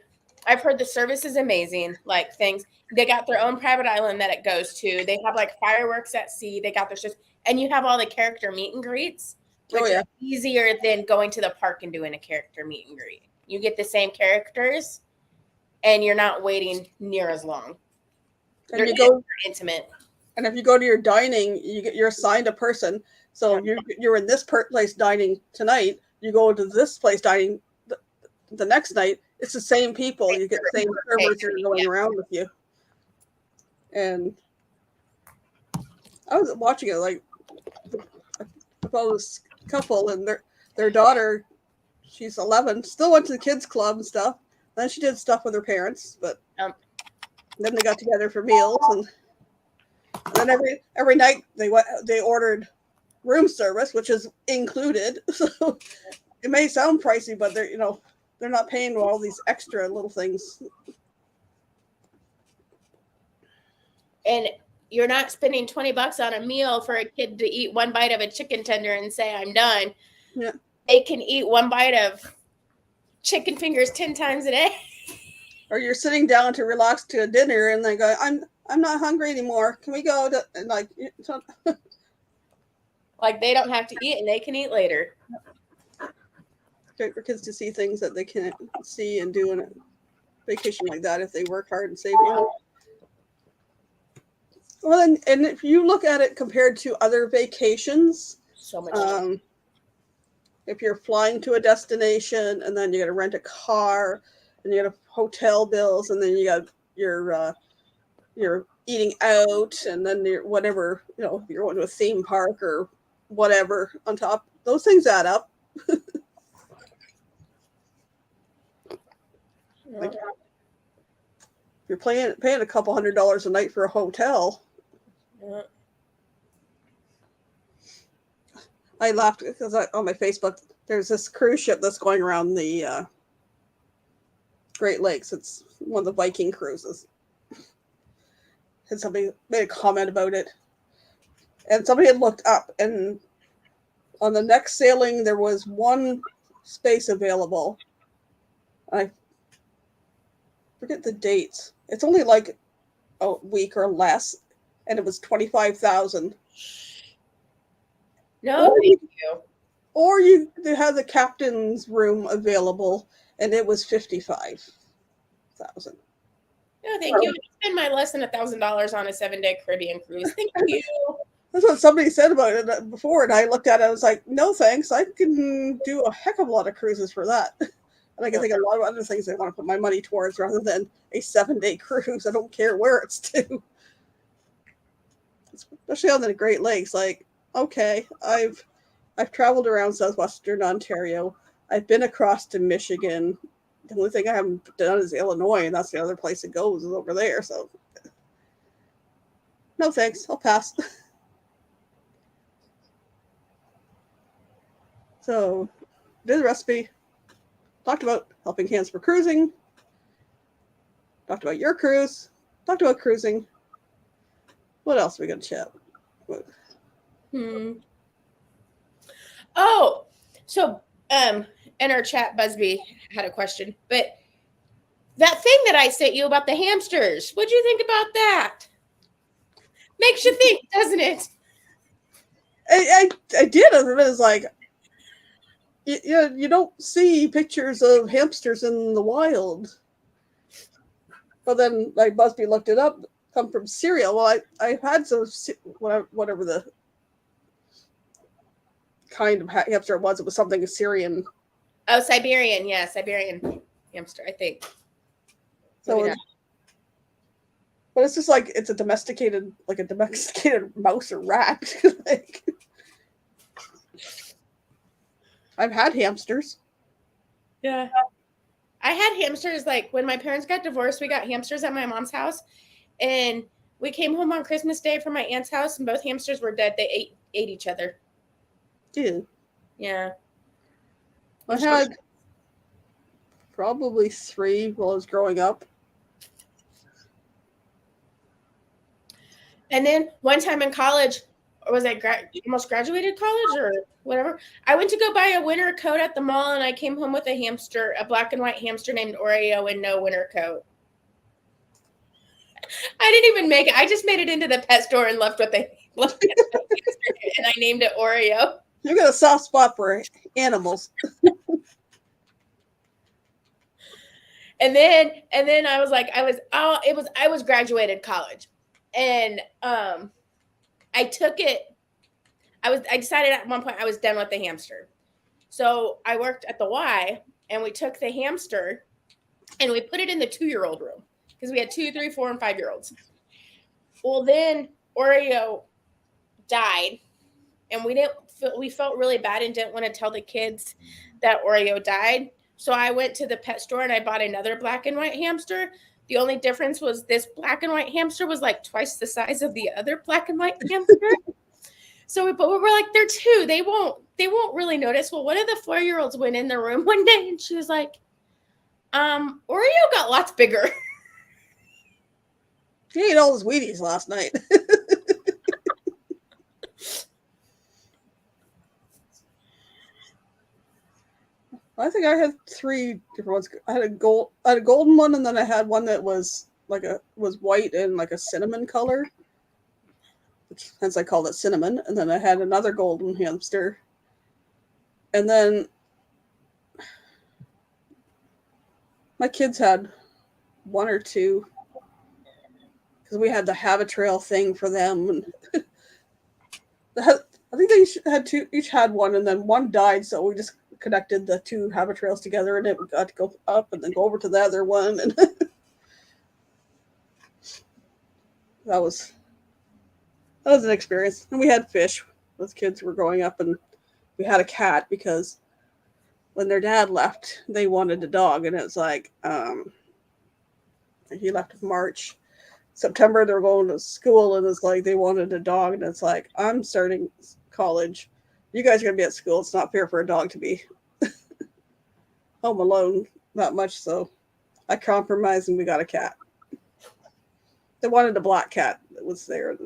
Speaker 2: I've heard the service is amazing. Like, things, they got their own private island that it goes to. They have like fireworks at sea. They got their shifts, and you have all the character meet and greets, which is easier than going to the park and doing a character meet and greet. You get the same characters, and you're not waiting near as long.
Speaker 1: And you go
Speaker 2: intimate. And
Speaker 1: if you go to your dining, you're assigned a person. So you're in this place dining tonight. You go to this place dining the next night. It's the same people. You get the same servers that are going around with you. And I was watching it, like, I follow this couple, and their daughter, she's 11, still went to the kids club and stuff. And then she did stuff with her parents, but then they got together for meals, and then every night they ordered room service, which is included. So it may sound pricey, but they're not paying for all these extra little things.
Speaker 2: And you're not spending $20 on a meal for a kid to eat one bite of a chicken tender and say, I'm done.
Speaker 1: Yeah.
Speaker 2: They can eat one bite of chicken fingers 10 times a day.
Speaker 1: Or you're sitting down to relax to a dinner, and they go, I'm not hungry anymore. Can we go to, and like,
Speaker 2: like, they don't have to eat and they can eat later.
Speaker 1: Great for kids to see things that they can't see and do in a vacation like that if they work hard and save money. Well, and if you look at it compared to other vacations,
Speaker 2: so much.
Speaker 1: if you're flying to a destination, and then you got to rent a car, and you got hotel bills, and then you got your eating out, and then your whatever, if you're going to a theme park or whatever on top. Those things add up. Like, if you're paying a couple $100 a night for a hotel.
Speaker 2: Yeah.
Speaker 1: I laughed because on my Facebook, there's this cruise ship that's going around the Great Lakes. It's one of the Viking cruises. And somebody made a comment about it. And somebody had looked up, and on the next sailing, there was one space available. I forget the dates. It's only like a week or less, and it was $25,000.
Speaker 2: No, thank you.
Speaker 1: Or you had the captain's room available, and it was $55,000.
Speaker 2: No, thank you. I spend my less than $1,000 on a 7-day Caribbean cruise. Thank you.
Speaker 1: That's what somebody said about it before, and I looked at it. I was like, "No, thanks. I can do a heck of a lot of cruises for that." And I can think of a lot of other things I want to put my money towards rather than a 7-day cruise. I don't care where it's to, especially on the Great Lakes. Like, okay, I've traveled around southwestern Ontario. I've been across to Michigan. The only thing I haven't done is Illinois, and that's the other place it goes is over there. So, no thanks. I'll pass. So, did the recipe. Talked about helping hands for cruising. Talked about your cruise. Talked about cruising. What else are we going to chat about?
Speaker 2: Oh, so in our chat, Busby had a question, but that thing that I sent you about the hamsters, what'd you think about that? Makes you think, doesn't it?
Speaker 1: I did. It was like, you don't see pictures of hamsters in the wild. But then, like, Busby looked it up, come from Syria. Well, I've had some, whatever the kind of hamster it was something Syrian.
Speaker 2: Oh, Siberian. Yeah, Siberian hamster, I think.
Speaker 1: So, but it's just like it's a domesticated mouse or rat. Like, I've had hamsters.
Speaker 2: Yeah. I had hamsters, like, when my parents got divorced, we got hamsters at my mom's house. And we came home on Christmas Day from my aunt's house, and both hamsters were dead. They ate each other.
Speaker 1: Dude.
Speaker 2: Yeah.
Speaker 1: I had probably 3 while I was growing up.
Speaker 2: And then one time in college, or was I almost graduated college or whatever, I went to go buy a winter coat at the mall, and I came home with a hamster, a black and white hamster named Oreo, and no winter coat. I didn't even make it. I just made it into the pet store and left with the hamster, and I named it Oreo.
Speaker 1: You got a soft spot for animals.
Speaker 2: And then I was like, I was graduated college, and I took it. I decided at one point I was done with the hamster, so I worked at the Y, and we took the hamster, and we put it in the 2-year-old room because we had 2, 3, 4, and 5-year-olds. Well, then Oreo died, and we felt really bad and didn't want to tell the kids that Oreo died. So I went to the pet store and I bought another black and white hamster. The only difference was this black and white hamster was like twice the size of the other black and white hamster. But we were like, they're 2. They won't really notice. Well, one of the 4-year-olds went in the room one day and she was like, Oreo got lots bigger.
Speaker 1: He ate all his Wheaties last night. I think I had 3 different ones. I had a golden one, and then I had one that was white and like a cinnamon color, which hence I called it cinnamon. And then I had another golden hamster, and then my kids had 1 or 2 because we had the Have a Trail thing for them. And I think they had 2, each had 1, and then one died, so we just connected the two habit trails together, and it got to go up and then go over to the other one, and that was an experience. And we had fish. Those kids were growing up, and we had a cat because when their dad left, they wanted a dog, and it's like he left in March. September they're going to school, and it's like they wanted a dog, and it's like, I'm starting college. You guys are gonna be at school. It's not fair for a dog to be home alone that much, so I compromised and we got a cat. They wanted a black cat that was there.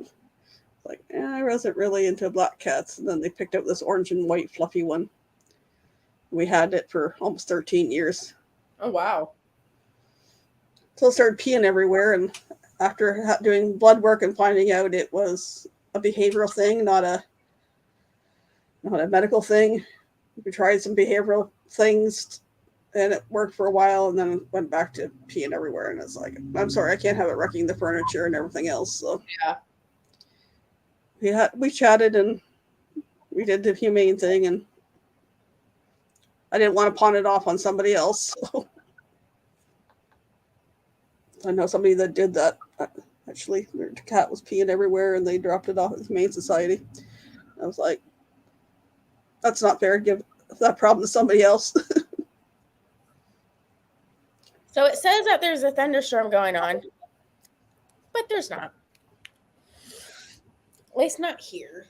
Speaker 1: Like, I wasn't really into black cats, and then they picked up this orange and white fluffy one. We had it for almost 13 years.
Speaker 2: Oh wow.
Speaker 1: So it started peeing everywhere, and after doing blood work and finding out it was a behavioral thing, not a medical thing. We tried some behavioral things, and it worked for a while, and then it went back to peeing everywhere. And it's like, I'm sorry, I can't have it wrecking the furniture and everything else. So
Speaker 2: Yeah.
Speaker 1: we chatted, and we did the humane thing, and I didn't want to pawn it off on somebody else. So I know somebody that did that. Actually, their cat was peeing everywhere, and they dropped it off at the Humane Society. I was like, that's not fair. Give that problem to somebody else.
Speaker 2: So it says that there's a thunderstorm going on, but there's not. At least not here.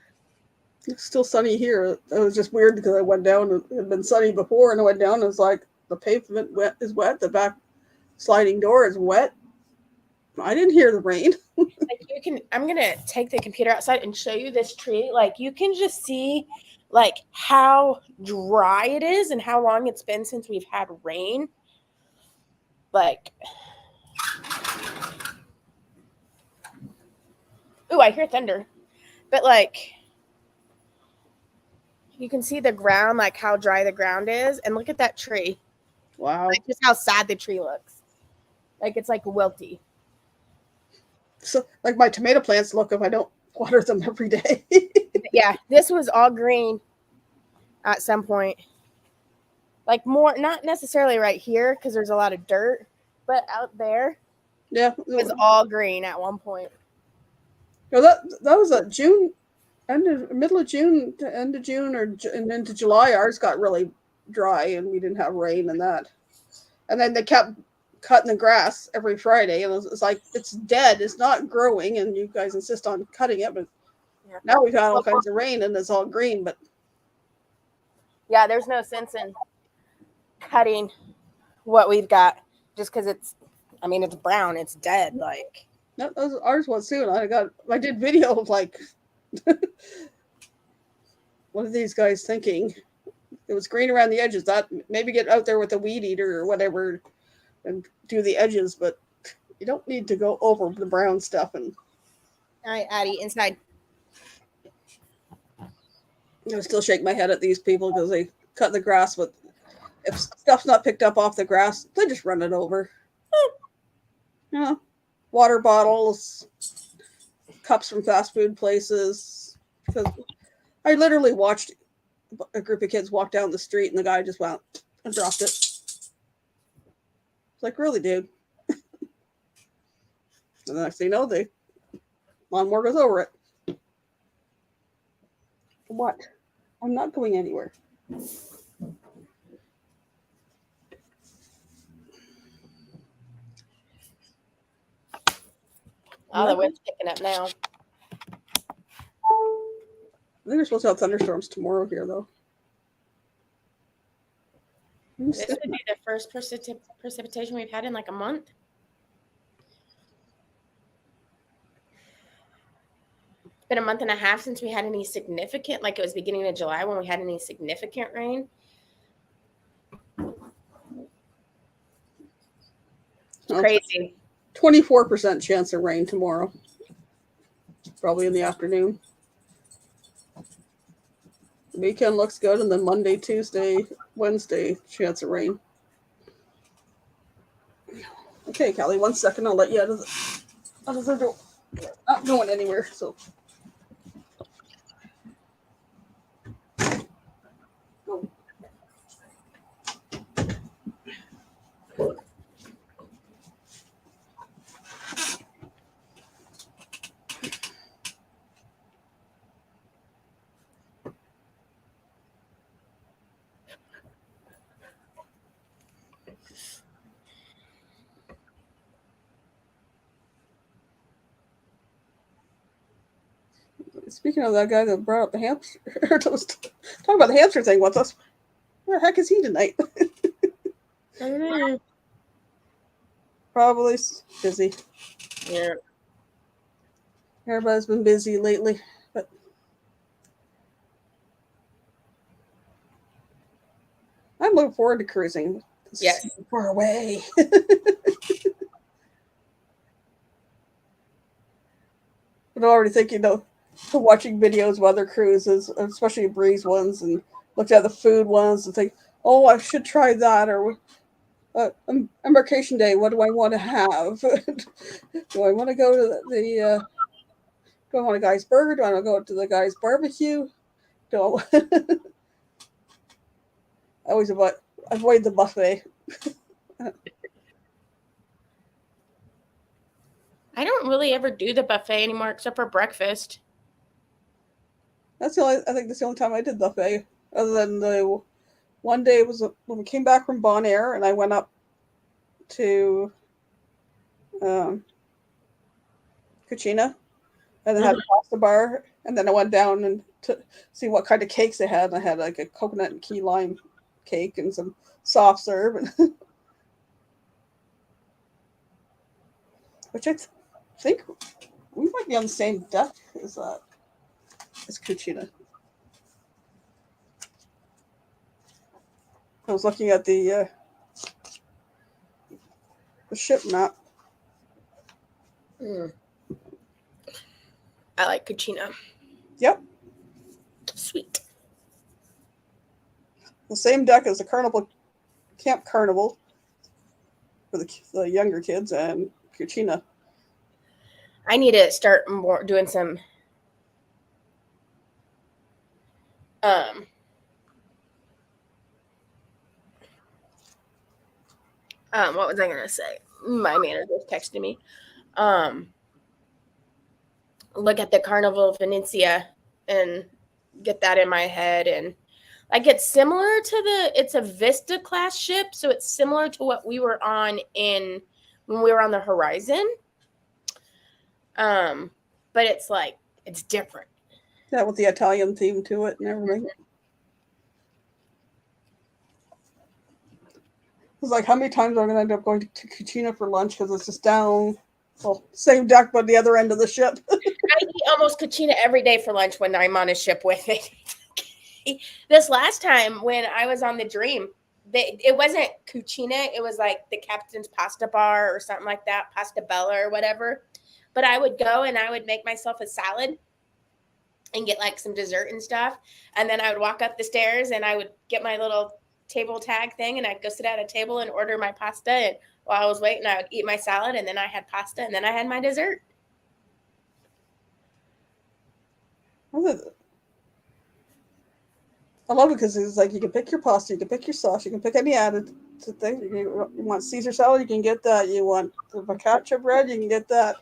Speaker 1: It's still sunny here. It was just weird because I went down. It had been sunny before, and I went down. And it's like the pavement is wet. The back sliding door is wet. I didn't hear the rain.
Speaker 2: Like you can, I'm gonna take the computer outside and show you this tree. Like you can just see, like how dry it is and how long it's been since we've had rain. Like, ooh, I hear thunder. But like, you can see the ground, like how dry the ground is, and look at that tree.
Speaker 1: Wow.
Speaker 2: Like just how sad the tree looks. Like it's like wilty.
Speaker 1: So, like my tomato plants look if I don't water them every day.
Speaker 2: Yeah, this was all green at some point. Like more, not necessarily right here because there's a lot of dirt, but out there
Speaker 1: Yeah,
Speaker 2: it was all green at one point.
Speaker 1: No, that was a June, middle of June to end of June, and into July. Ours got really dry, and we didn't have rain and that. And then they kept cutting the grass every Friday, and it's like, it's dead, it's not growing, and you guys insist on cutting it, but
Speaker 2: Yeah.
Speaker 1: now we've had all kinds of rain and it's all green. But
Speaker 2: Yeah, there's no sense in cutting what we've got just because it's, I mean, it's brown, it's dead. Like,
Speaker 1: no, ours was soon. I did video of like, what are these guys thinking? It was green around the edges. That maybe get out there with a weed eater or whatever and do the edges, but you don't need to go over the brown stuff. And
Speaker 2: all right, Addie, inside.
Speaker 1: I still shake my head at these people because they cut the grass, but if stuff's not picked up off the grass, they just run it over. Yeah, water bottles, cups from fast food places. Because I literally watched a group of kids walk down the street, and the guy just went and dropped it. It's like, really, dude? And the next thing you know, the lawnmower goes over it. What? I'm not going anywhere.
Speaker 2: Oh, the wind's picking up now.
Speaker 1: I think we're supposed to have thunderstorms tomorrow here, though.
Speaker 2: This would be the first precipitation we've had in like a month. It's been a month and a half since we had any significant, like it was beginning of July when we had any significant rain. It's crazy.
Speaker 1: 24% chance of rain tomorrow. Probably in the afternoon. The weekend looks good, and then Monday, Tuesday, Wednesday, chance of rain. Okay, Callie, 1 second. I'll let you out of the door. Not going anywhere, so. Go. speaking of that guy that brought up the hamster, was talking about the hamster thing with us. Where the heck is he tonight?
Speaker 2: I don't know.
Speaker 1: Probably busy.
Speaker 2: Yeah.
Speaker 1: Everybody's been busy lately, but I'm looking forward to cruising.
Speaker 2: Yes.
Speaker 1: Far away. But I'm already thinking of watching videos of other cruises, especially Breeze ones, and looked at the food ones and think, oh, I should try that. Or embarkation day, what do I want to have? Do I want to go to do I want a guy's burger? Do I want to go to the guy's barbecue? Do I, I always avoid the buffet.
Speaker 2: I don't really ever do the buffet anymore except for breakfast.
Speaker 1: I think that's the only time I did buffet. Other than the one day was when we came back from Bon Air, and I went up to Cucina, and then had a pasta bar, and then I went down and to see what kind of cakes they had. And I had like a coconut and key lime cake and some soft serve, and which I think we might be on the same deck as Cucina. I was looking at the ship map.
Speaker 2: I like Cucina.
Speaker 1: Yep.
Speaker 2: Sweet.
Speaker 1: The same deck as the Carnival, Camp Carnival for the younger kids, and Cucina.
Speaker 2: I need to start more doing some what was I gonna say? My manager's texting me. Look at the Carnival Venetia and get that in my head, and like it's similar to it's a Vista class ship, so it's similar to what we were on when we were on the Horizon. But it's like it's different.
Speaker 1: Yeah, with the Italian theme to it and everything. It's like, how many times am I going to end up going to Cucina for lunch because it's just down, same deck, but the other end of the ship.
Speaker 2: I eat almost Cucina every day for lunch when I'm on a ship with it. This last time when I was on the Dream, it wasn't Cucina. It was like the captain's pasta bar or something like that, Pasta Bella or whatever. But I would go and I would make myself a salad and get like some dessert and stuff. And then I would walk up the stairs and I would get my little table tag thing and I'd go sit at a table and order my pasta. And while I was waiting, I would eat my salad and then I had pasta and then I had my dessert.
Speaker 1: I love it because it's like you can pick your pasta, you can pick your sauce, you can pick any added thing. You want Caesar salad, you can get that. You want the focaccia bread, you can get that.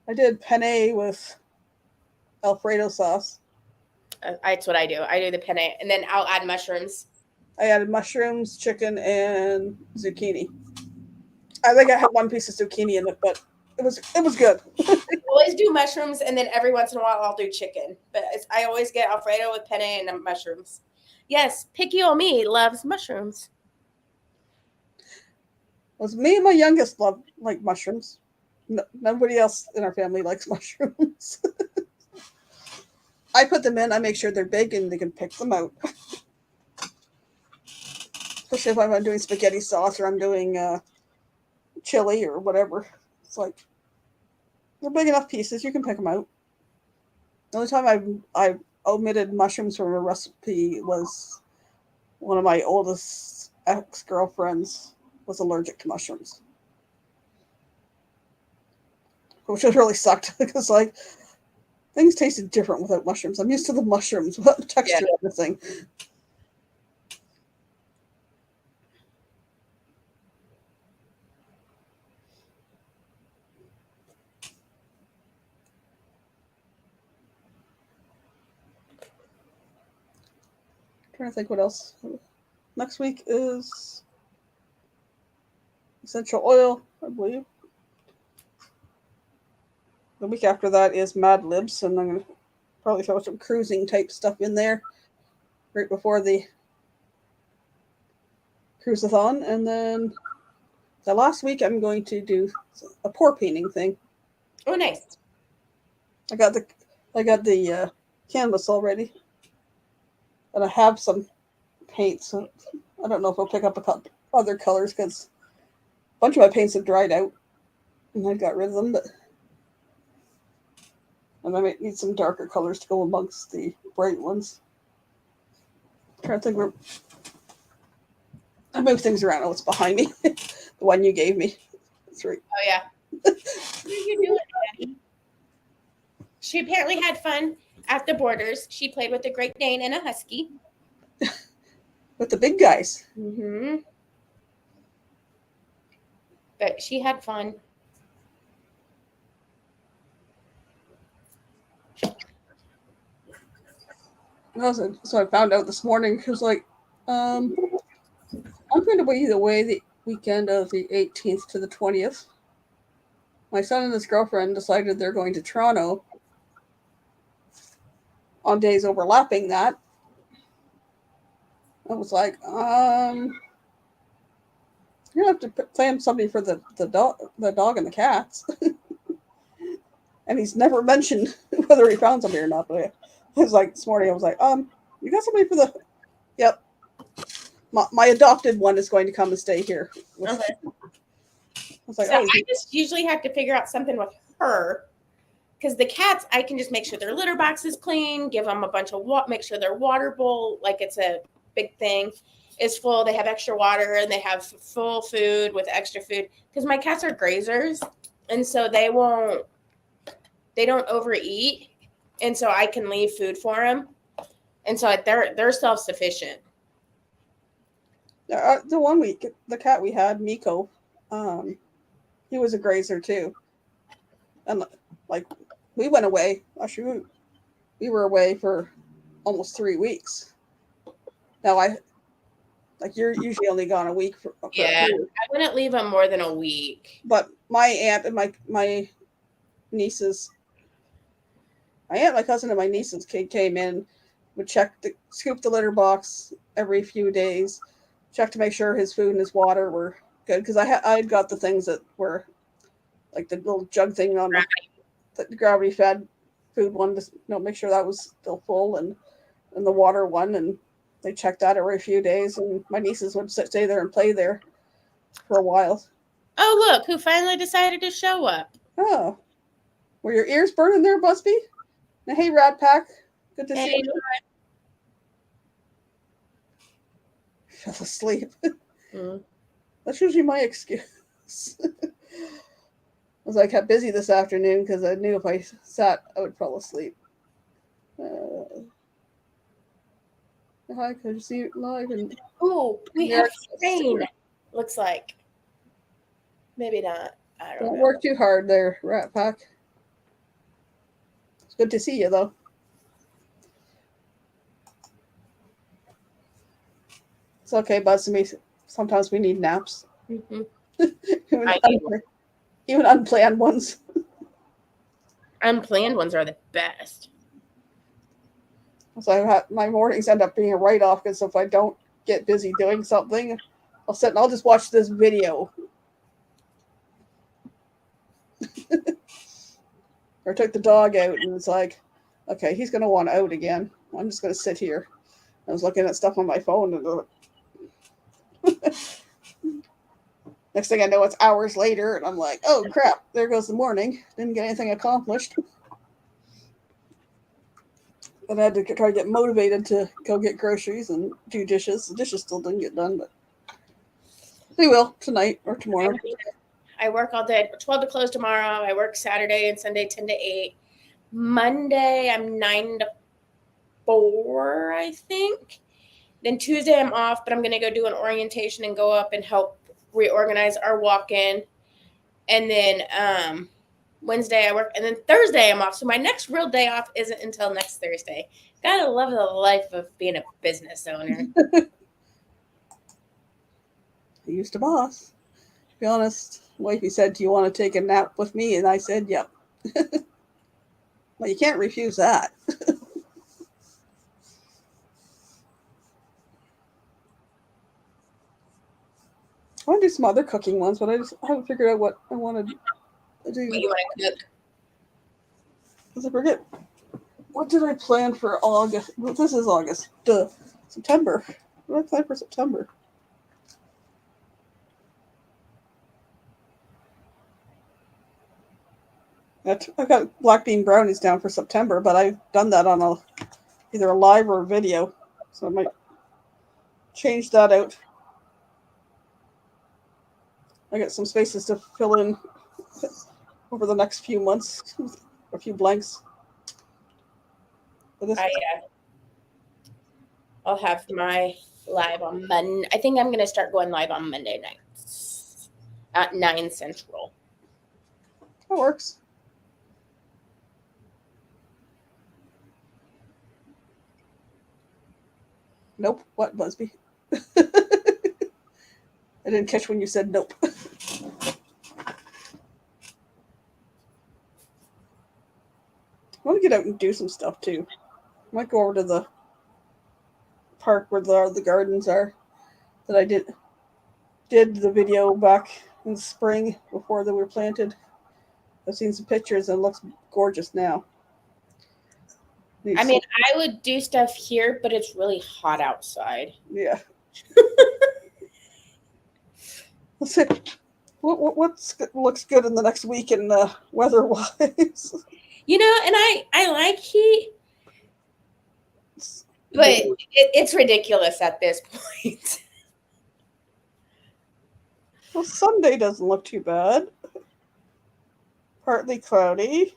Speaker 1: I did penne with Alfredo sauce.
Speaker 2: That's what I do. I do the penne and then I'll add mushrooms.
Speaker 1: I added mushrooms, chicken, and zucchini. I think I had one piece of zucchini in it, but it was good.
Speaker 2: I always do mushrooms, and then every once in a while I'll do chicken. But I always get Alfredo with penne and mushrooms. Yes, picky old me loves mushrooms.
Speaker 1: It was me and my youngest like mushrooms. No, nobody else in our family likes mushrooms. I put them in. I make sure they're big and they can pick them out. Especially if I'm doing spaghetti sauce or I'm doing chili or whatever. It's like they're big enough pieces. You can pick them out. The only time I omitted mushrooms from a recipe was one of my oldest ex-girlfriends was allergic to mushrooms, which really sucked because like things tasted different without mushrooms. I'm used to the mushrooms, the texture and everything. Trying to think what else. Next week is essential oil, I believe. The week after that is Mad Libs, and I'm going to probably throw some cruising type stuff in there right before the cruiseathon. And then the last week I'm going to do a pour painting thing.
Speaker 2: Oh, nice.
Speaker 1: I got the canvas already, and I have some paint. So I don't know if I'll pick up a couple other colors because a bunch of my paints have dried out, and I got rid of them. And I might need some darker colors to go amongst the bright ones. I'm trying to think where I move things around. Oh, it's behind me. The one you gave me. That's right.
Speaker 2: Oh, yeah. What are you doing, Daddy? She apparently had fun at the Borders. She played with a Great Dane and a Husky.
Speaker 1: With the big guys.
Speaker 2: Mm-hmm. But she had fun.
Speaker 1: So I found out this morning. She was like, I'm going to be away the weekend of the 18th to the 20th. My son and his girlfriend decided they're going to Toronto on days overlapping that. I was like, you're gonna have to plan somebody for the dog and the cats. And he's never mentioned whether he found somebody or not. But it was like this morning, I was like, you got somebody for the? Yep. My adopted one is going to come and stay here.
Speaker 2: Okay.
Speaker 1: I was like,
Speaker 2: So I just usually have to figure out something with her. Because the cats, I can just make sure their litter box is clean, give them a bunch of water, make sure their water bowl, like it's a big thing, is full. They have extra water and they have full food with extra food. Because my cats are grazers, and so they don't overeat, and so I can leave food for them, and so they're self-sufficient.
Speaker 1: The one week, the cat we had, Miko, he was a grazer too, and like we went away. Actually, we were away for almost 3 weeks. Now you're usually only gone a week for
Speaker 2: Yeah, I wouldn't leave them more than a week.
Speaker 1: But my aunt and my nieces, my cousin and my nieces came in, would scoop the litter box every few days, check to make sure his food and his water were good. Because I had got the things that were like the little jug thing on the gravity fed food one to make sure that was still full, and the water one, and they checked that every few days. And my nieces would stay there and play there for a while.
Speaker 2: Oh, look, who finally decided to show up.
Speaker 1: Oh, were your ears burning there, Busby? Now, hey, Rat Pack. Good to see you. Fell asleep. That's usually my excuse. I was like, I kept busy this afternoon because I knew if I sat, I would fall asleep. Hi, could you see it live?
Speaker 2: Oh, we have rain. Looks like. Maybe not. I don't know.
Speaker 1: work too hard there, Rat Pack. It's good to see you, though. It's okay, Buzz. Sometimes we need naps.
Speaker 2: Mm-hmm.
Speaker 1: Even unplanned ones.
Speaker 2: Unplanned ones are the best.
Speaker 1: So my mornings end up being a write-off because if I don't get busy doing something, I'll sit and I'll just watch this video. Or took the dog out and it's like, okay, he's going to want out again. I'm just going to sit here. I was looking at stuff on my phone and next thing I know, it's hours later, and I'm like, oh, crap, there goes the morning. Didn't get anything accomplished. But I had to try to get motivated to go get groceries and do dishes. The dishes still didn't get done, but we will tonight or tomorrow.
Speaker 2: I work all day. 12 to close tomorrow. I work Saturday and Sunday 10 to 8. Monday, I'm 9 to 4, I think. Then Tuesday, I'm off, but I'm going to go do an orientation and go up and help reorganize our walk-in. And then Wednesday I work, and then Thursday I'm off. So my next real day off isn't until next Thursday. Gotta love the life of being a business owner.
Speaker 1: I used to boss. To be honest, wifey said, do you want to take a nap with me? And I said, yep. Well, you can't refuse that. I want to do some other cooking ones, but I haven't figured out what I want to do.
Speaker 2: What you want to cook?
Speaker 1: Because I forget, what did I plan for August? Well, this is August. Duh. September. What did I plan for September? I've got black bean brownies down for September, but I've done that on either a live or a video, so I might change that out. I got some spaces to fill in over the next few months, a few blanks. But this,
Speaker 2: I'll have my live on Monday. I think I'm going to start going live on Monday nights at 9 Central.
Speaker 1: that works. Nope. What, Busby? I didn't catch when you said nope. I want to get out and do some stuff too. I might go over to the park where the gardens are that I did the video back in the spring before they were planted. I've seen some pictures and it looks gorgeous now.
Speaker 2: I mean, I would do stuff here, but it's really hot outside.
Speaker 1: Yeah. Let's see. What looks good in the next week in weather-wise?
Speaker 2: You know, and I like heat, but it's ridiculous at this point.
Speaker 1: Well, Sunday doesn't look too bad. Partly cloudy.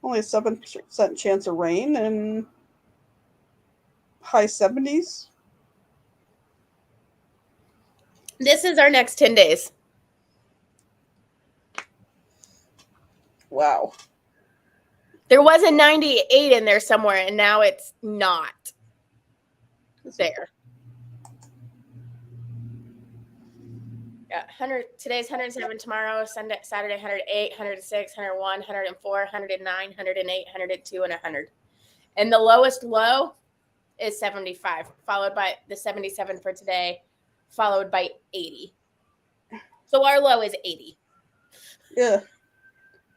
Speaker 1: Only a 7% chance of rain and high 70s.
Speaker 2: This is our next 10 days.
Speaker 1: Wow.
Speaker 2: There was a 98 in there somewhere, and now it's not there. Yeah, 100. Today's 107. Tomorrow, Saturday, 108, 106, 101, 104, 109, 108, 102, and 100. And the lowest low is 75, followed by the 77 for today, followed by 80. So our low is 80.
Speaker 1: Yeah.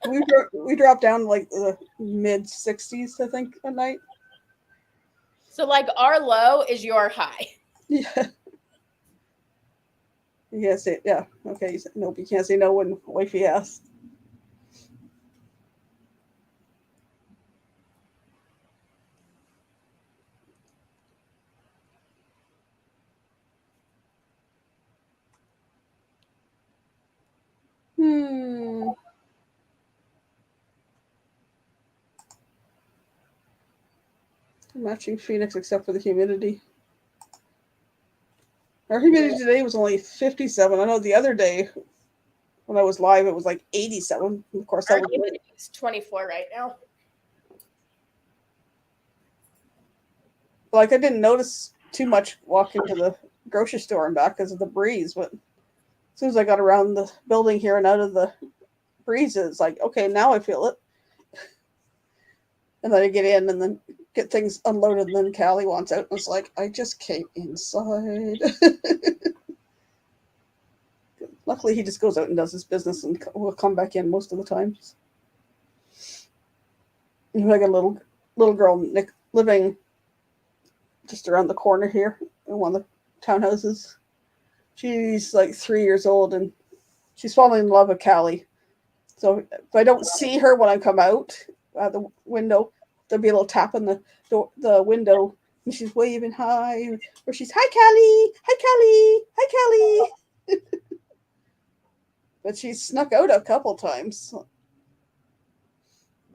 Speaker 1: We dropped down like the mid 60s, I think, at night.
Speaker 2: So like our low is your high.
Speaker 1: Yeah. You can't say, yeah. Okay. Nope. You can't say no when wifey asks. Matching Phoenix except for the humidity. Our humidity today was only 57. I know the other day when I was live, it was like 87. Of course,
Speaker 2: Our humidity is 24 right now.
Speaker 1: Like I didn't notice too much walking to the grocery store and back because of the breeze, but as soon as I got around the building here and out of the breeze, it's like, okay, now I feel it. And then I get in and then get things unloaded, and then Callie wants out, and it's like, I just came inside. Luckily, he just goes out and does his business and will come back in most of the times. And I got a little girl, Nick, living just around the corner here in one of the townhouses. She's like 3 years old, and she's falling in love with Callie. So if I don't see her when I come out the window, there'll be a little tap on the door, the window, and she's waving hi, or she's hi Callie, hi Callie, hi Callie. But she's snuck out a couple times.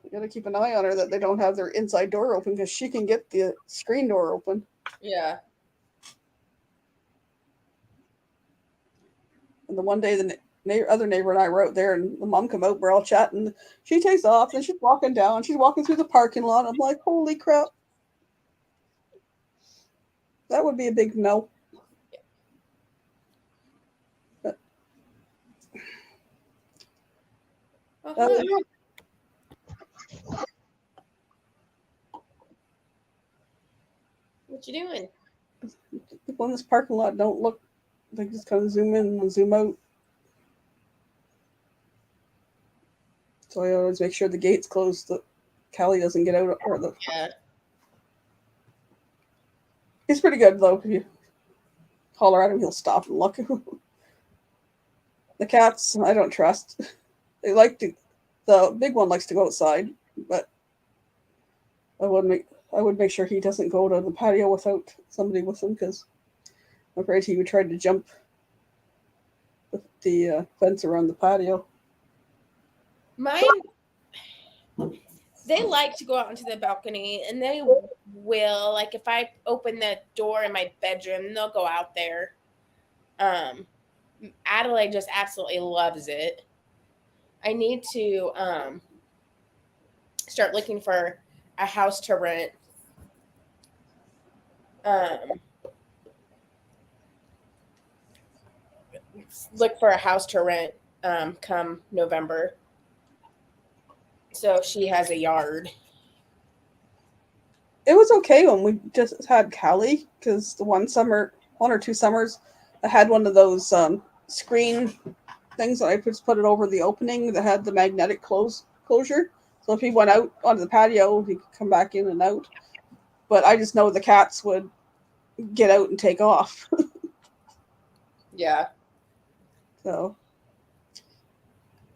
Speaker 1: You gotta keep an eye on her that they don't have their inside door open, because she can get the screen door open.
Speaker 2: Yeah.
Speaker 1: And the one day the other neighbor and I were out there, and the mom come out, we're all chatting. She takes off, and she's walking down. She's walking through the parking lot. I'm like, holy crap. That would be a big no.
Speaker 2: Oh, What you doing?
Speaker 1: People in this parking lot don't look. They just kind of zoom in and zoom out. So I always make sure the gate's closed so Callie doesn't get out. Or the.
Speaker 2: Yeah.
Speaker 1: He's pretty good though. If you holler at him, he'll stop and look. The cats, I don't trust. They like to. The big one likes to go outside, but I would make sure he doesn't go to the patio without somebody with him because I'm afraid he would try to jump the fence around the patio.
Speaker 2: Mine, they like to go out into the balcony, and they will. Like if I open the door in my bedroom, they'll go out there. Adelaide just absolutely loves it. I need to start looking for a house to rent. Look for a house to rent come November. So she has a yard.
Speaker 1: It was okay when we just had Callie because the one or two summers, I had one of those screen things that I just put it over the opening that had the magnetic closure. So if he went out onto the patio, he could come back in and out. But I just know the cats would get out and take off.
Speaker 2: Yeah.
Speaker 1: So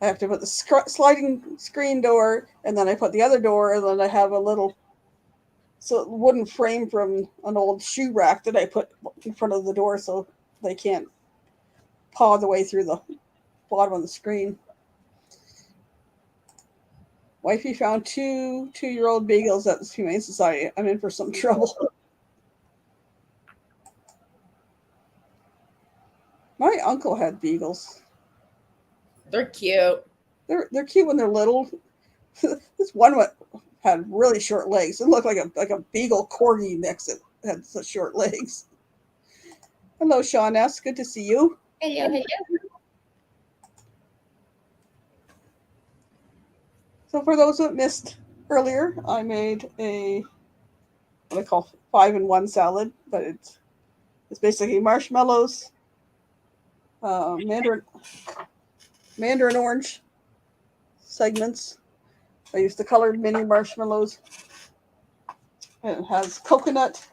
Speaker 1: I have to put the sliding screen door, and then I put the other door, and then I have a little wooden frame from an old shoe rack that I put in front of the door so they can't paw the way through the bottom of the screen. Wifey found two 2-year-old beagles at the Humane Society. I'm in for some trouble. My uncle had beagles.
Speaker 2: They're cute.
Speaker 1: They're cute when they're little. This one had really short legs. It looked like a beagle corgi next to it. Had such short legs. Hello, Sean S. Good to see you.
Speaker 2: Hello.
Speaker 1: So for those that missed earlier, I made what I call 5-in-1 salad, but it's basically marshmallows, mandarin orange segments. I used the colored mini marshmallows. And it has coconut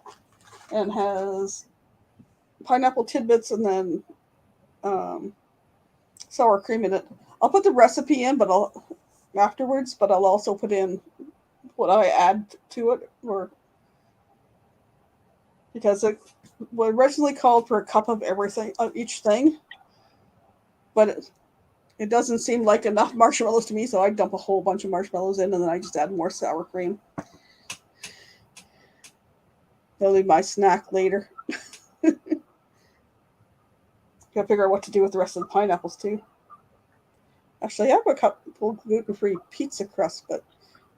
Speaker 1: and has pineapple tidbits and then sour cream in it. I'll put the recipe in, afterwards, but I'll also put in what I add to it, because it was originally called for a cup of everything, of each thing, but it doesn't seem like enough marshmallows to me, so I dump a whole bunch of marshmallows in, and then I just add more sour cream. That'll be my snack later. Gotta figure out what to do with the rest of the pineapples too. Actually, I have a couple gluten-free pizza crust, but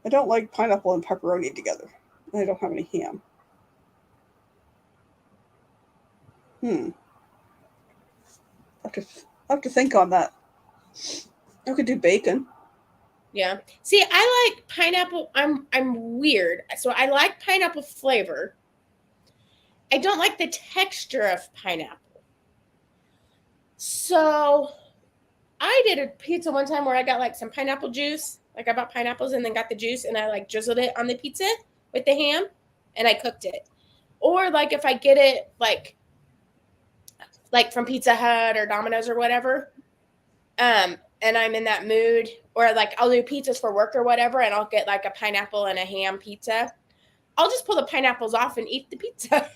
Speaker 1: I don't like pineapple and pepperoni together. I don't have any ham. I have to think on that. I could do bacon.
Speaker 2: Yeah. See, I like pineapple. I'm weird. So I like pineapple flavor. I don't like the texture of pineapple. So I did a pizza one time where I got like some pineapple juice. Like I bought pineapples and then got the juice and I like drizzled it on the pizza with the ham and I cooked it. Or like if I get it like from Pizza Hut or Domino's or whatever, and I'm in that mood, or like I'll do pizzas for work or whatever, and I'll get like a pineapple and a ham pizza. I'll just pull the pineapples off and eat the pizza.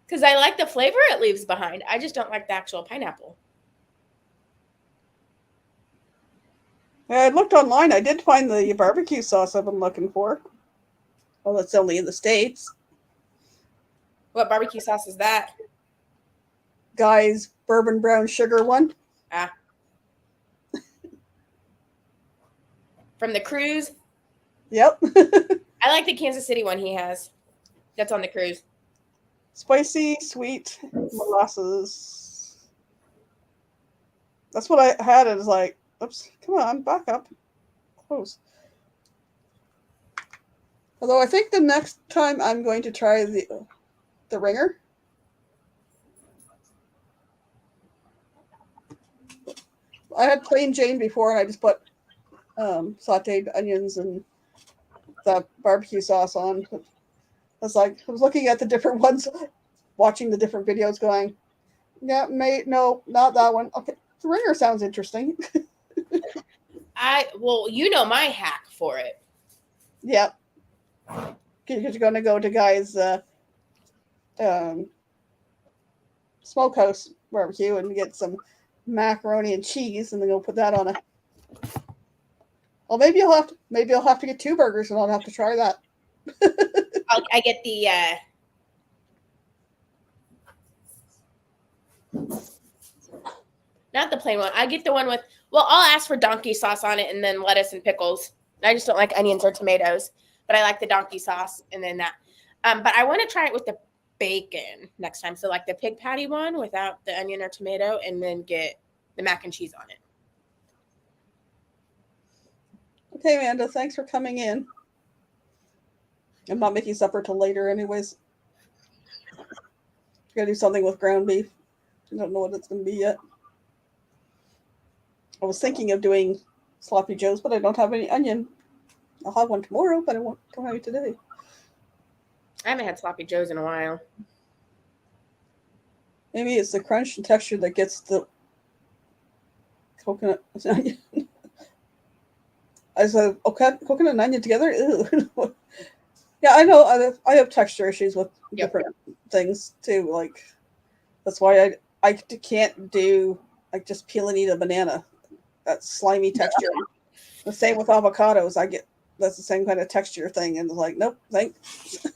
Speaker 2: Because I like the flavor it leaves behind. I just don't like the actual pineapple.
Speaker 1: I looked online. I did find the barbecue sauce I've been looking for. Well, that's only in the States.
Speaker 2: What barbecue sauce is that?
Speaker 1: Guy's bourbon brown sugar one.
Speaker 2: Ah. From the cruise?
Speaker 1: Yep.
Speaker 2: I like the Kansas City one he has. That's on the cruise.
Speaker 1: Spicy, sweet, molasses. That's what I had. It was like, oops, come on, back up. Close. Although I think the next time I'm going to try the ringer. I had plain Jane before, and I just put sautéed onions and the barbecue sauce on. I was looking at the different ones, watching the different videos, going, yeah, no, not that one. Okay, the ringer sounds interesting.
Speaker 2: Well, you know my hack for it.
Speaker 1: Yeah, because you're going to go to Guy's smokehouse barbecue and get some macaroni and cheese, and then go put that on a. Well, maybe I'll have to get 2 burgers, and I'll have to try that.
Speaker 2: I get the not the plain one. I get the one with. Well, I'll ask for donkey sauce on it, and then lettuce and pickles. I just don't like onions or tomatoes, but I like the donkey sauce, and then that. But I want to try it with the bacon next time. So like the pig patty one without the onion or tomato, and then get the mac and cheese on it.
Speaker 1: Okay, Amanda, thanks for coming in. I'm not making supper till later anyways. Gotta do something with ground beef. I don't know what it's going to be yet. I was thinking of doing sloppy joes, but I don't have any onion. I'll have one tomorrow, but I don't have it today.
Speaker 2: I haven't had sloppy joes in a while.
Speaker 1: Maybe it's the crunch and texture that gets the coconut onion. I said, okay, coconut and onion together? Ew. Yeah, I know. I have texture issues with different things too. Like, that's why I can't do like just peel and eat a banana. That slimy texture. The same with avocados. That's the same kind of texture thing, and it's like, nope, thanks.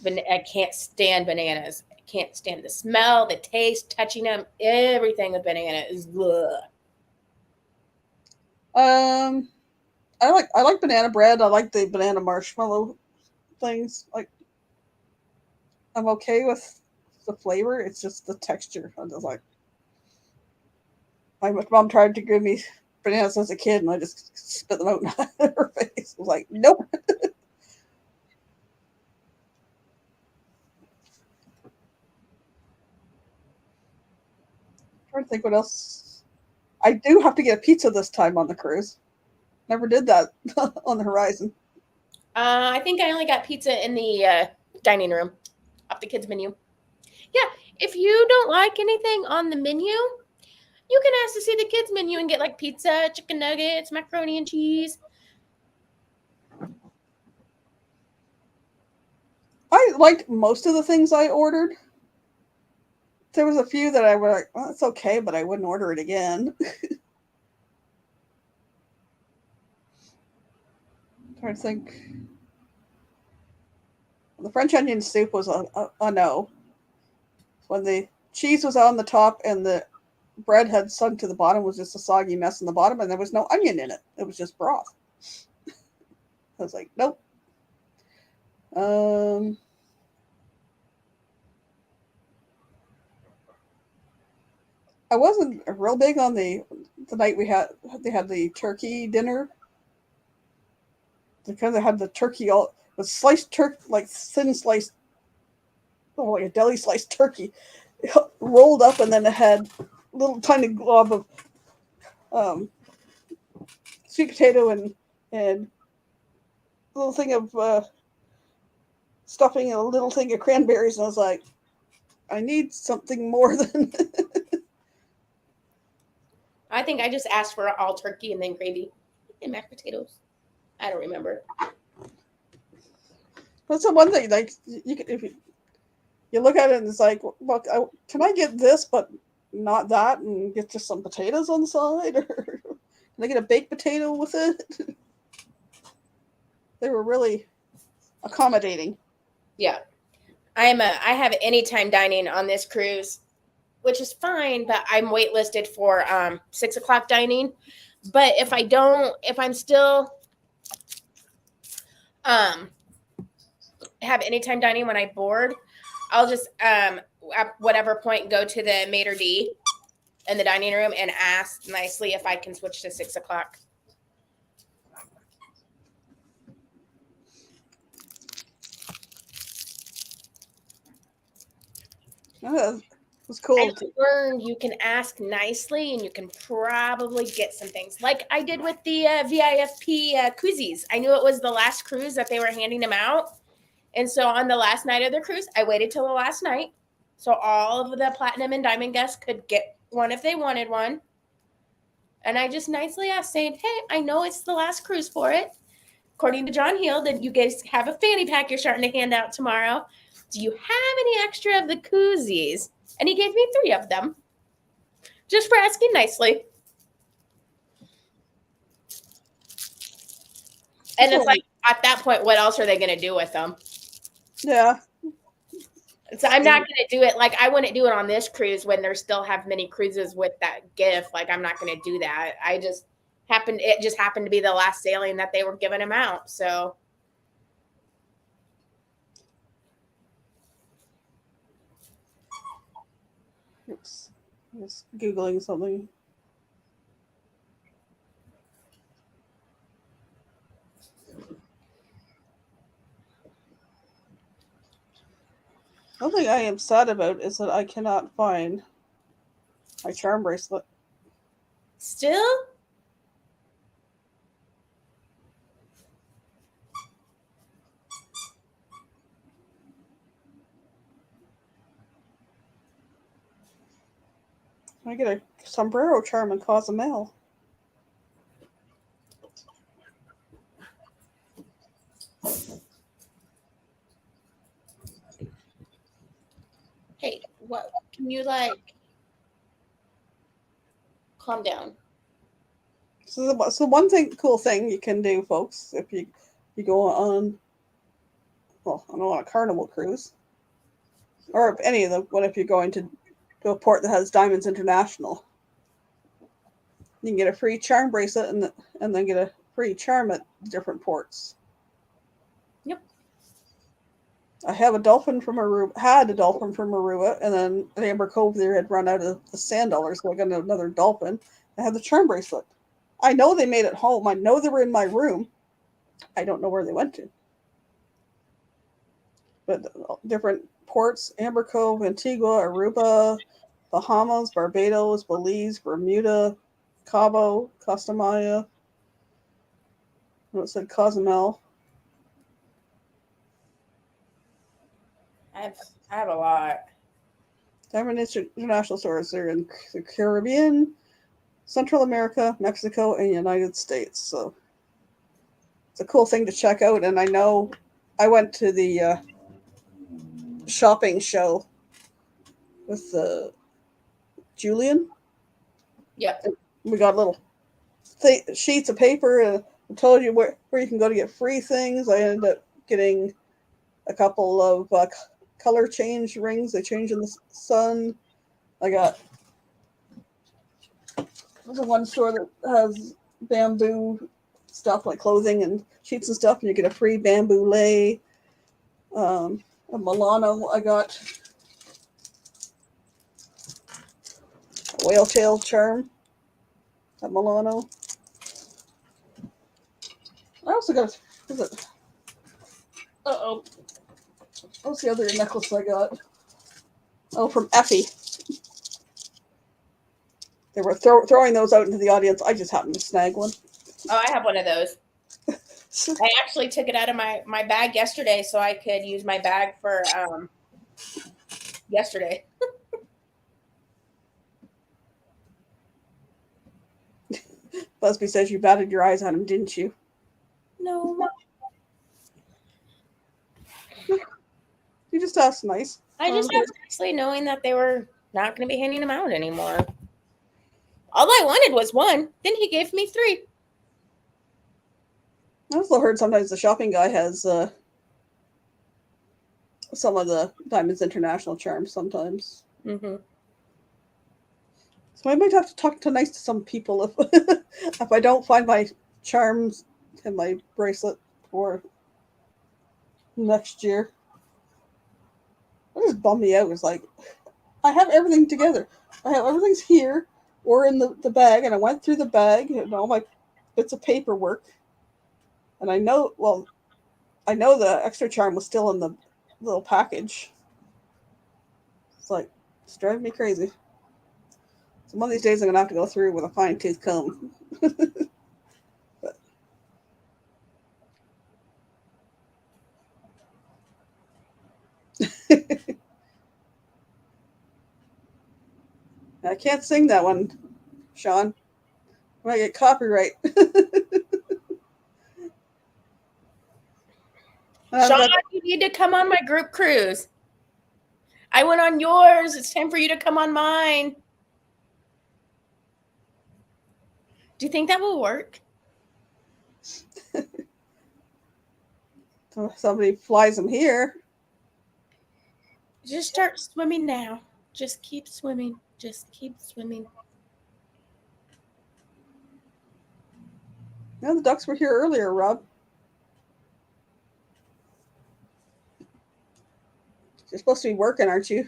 Speaker 2: I can't stand bananas. I can't stand the smell, the taste, touching them. Everything with banana is ugh.
Speaker 1: I like banana bread. I like the banana marshmallow things. Like, I'm okay with the flavor. It's just the texture. I just like. My mom tried to give me bananas as a kid, and I just spit them out in her face. I was like, nope. Trying to think what else. I do have to get a pizza this time on the cruise. Never did that on the horizon.
Speaker 2: I think I only got pizza in the dining room off the kids' menu. Yeah, if you don't like anything on the menu, you can ask to see the kids' menu and get like pizza, chicken nuggets, macaroni and cheese.
Speaker 1: I liked most of the things I ordered. There was a few that I was like, well, it's okay, but I wouldn't order it again. Trying to think. The French onion soup was a no. When the cheese was on the top and the bread had sunk to the bottom, was just a soggy mess in the bottom, and there was no onion in it. It was just broth. I was like, nope. I wasn't real big on the night they had the turkey dinner. Because they had the turkey all with sliced turkey, like thin sliced, like a deli sliced turkey, rolled up, and then it had a little tiny glob of sweet potato and a little thing of stuffing and a little thing of cranberries, and I was like, I need something more than.
Speaker 2: I think I just asked for all turkey and then gravy and mashed potatoes. I don't remember.
Speaker 1: That's the one thing. Like, you can, if you look at it and it's like, look, can I get this but not that, and get just some potatoes on the side, or can I get a baked potato with it? They were really accommodating.
Speaker 2: Yeah, I have anytime dining on this cruise, which is fine, but I'm waitlisted for 6 o'clock dining. But if I'm still have anytime dining when I board, I'll just at whatever point go to the maitre d' in the dining room and ask nicely if I can switch to 6 o'clock.
Speaker 1: It was cool.
Speaker 2: I learned you can ask nicely and you can probably get some things like I did with the VIFP koozies. I knew it was the last cruise that they were handing them out. And so on the last night of the cruise, I waited till the last night. So all of the platinum and diamond guests could get one if they wanted one. And I just nicely asked, saying, hey, I know it's the last cruise for it. According to John Hill, that you guys have a fanny pack you're starting to hand out tomorrow. Do you have any extra of the koozies? And he gave me 3 of them. Just for asking nicely. And it's like, at that point, what else are they going to do with them?
Speaker 1: Yeah.
Speaker 2: So I'm not going to do it. Like, I wouldn't do it on this cruise when there still have many cruises with that gift. Like, I'm not going to do that. It just happened to be the last sailing that they were giving them out. So.
Speaker 1: Oops. I'm just Googling something. One thing I am sad about is that I cannot find my charm bracelet.
Speaker 2: Still?
Speaker 1: I get a sombrero charm in Cozumel.
Speaker 2: Hey, what? Can you, calm down?
Speaker 1: So one cool thing you can do, folks, if you go on, well, I don't know, on a Carnival cruise, or if any of them, if you're going to a port that has Diamonds International, you can get a free charm bracelet and then get a free charm at different ports.
Speaker 2: Yep.
Speaker 1: I have a dolphin from Aruba, and then at Amber Cove there had run out of the sand dollars, so I got another dolphin. I had the charm bracelet. I know they made it home. I know they were in my room. I don't know where they went to. But different ports: Amber Cove, Antigua, Aruba, Bahamas, Barbados, Belize, Bermuda, Cabo, Costa Maya. It said Cozumel.
Speaker 2: I have a lot.
Speaker 1: Diamond International stores are in the Caribbean, Central America, Mexico, and United States. So it's a cool thing to check out. And I know I went to the shopping show with Julian.
Speaker 2: Yep.
Speaker 1: We got little sheets of paper and I told you where you can go to get free things. I ended up getting a couple of color change rings. They change in the sun. I got there's one store that has bamboo stuff like clothing and sheets and stuff, and you get a free bamboo lei. A Milano, I got a whale tail charm at Milano. I also got what's the other necklace I got? Oh, from Effie. They were throwing those out into the audience. I just happened to snag one.
Speaker 2: Oh, I have one of those. I actually took it out of my bag yesterday so I could use my bag for yesterday.
Speaker 1: Busby says you batted your eyes on him, didn't you?
Speaker 2: No.
Speaker 1: You just asked nice.
Speaker 2: I just asked nicely knowing that they were not going to be handing them out anymore. All I wanted was one. Then he gave me 3.
Speaker 1: I also heard sometimes the shopping guy has some of the Diamonds International charms sometimes.
Speaker 2: Mm-hmm.
Speaker 1: So I might have to talk nice to some people if I don't find my charms and my bracelet for next year. That just bummed me out. It's like, I have everything together. I have everything's here or in the bag, and I went through the bag and all my bits of paperwork. And I know the extra charm was still in the little package. It's like, it's driving me crazy. So one of these days I'm going to have to go through with a fine-tooth comb. But, I can't sing that one, Sean. I might get copyright.
Speaker 2: Sean, you need to come on my group cruise. I went on yours. It's time for you to come on mine. Do you think that will work?
Speaker 1: Somebody flies them here.
Speaker 2: Just start swimming now. Just keep swimming. Just keep swimming.
Speaker 1: No, the ducks were here earlier, Rob. You're supposed to be working, aren't you,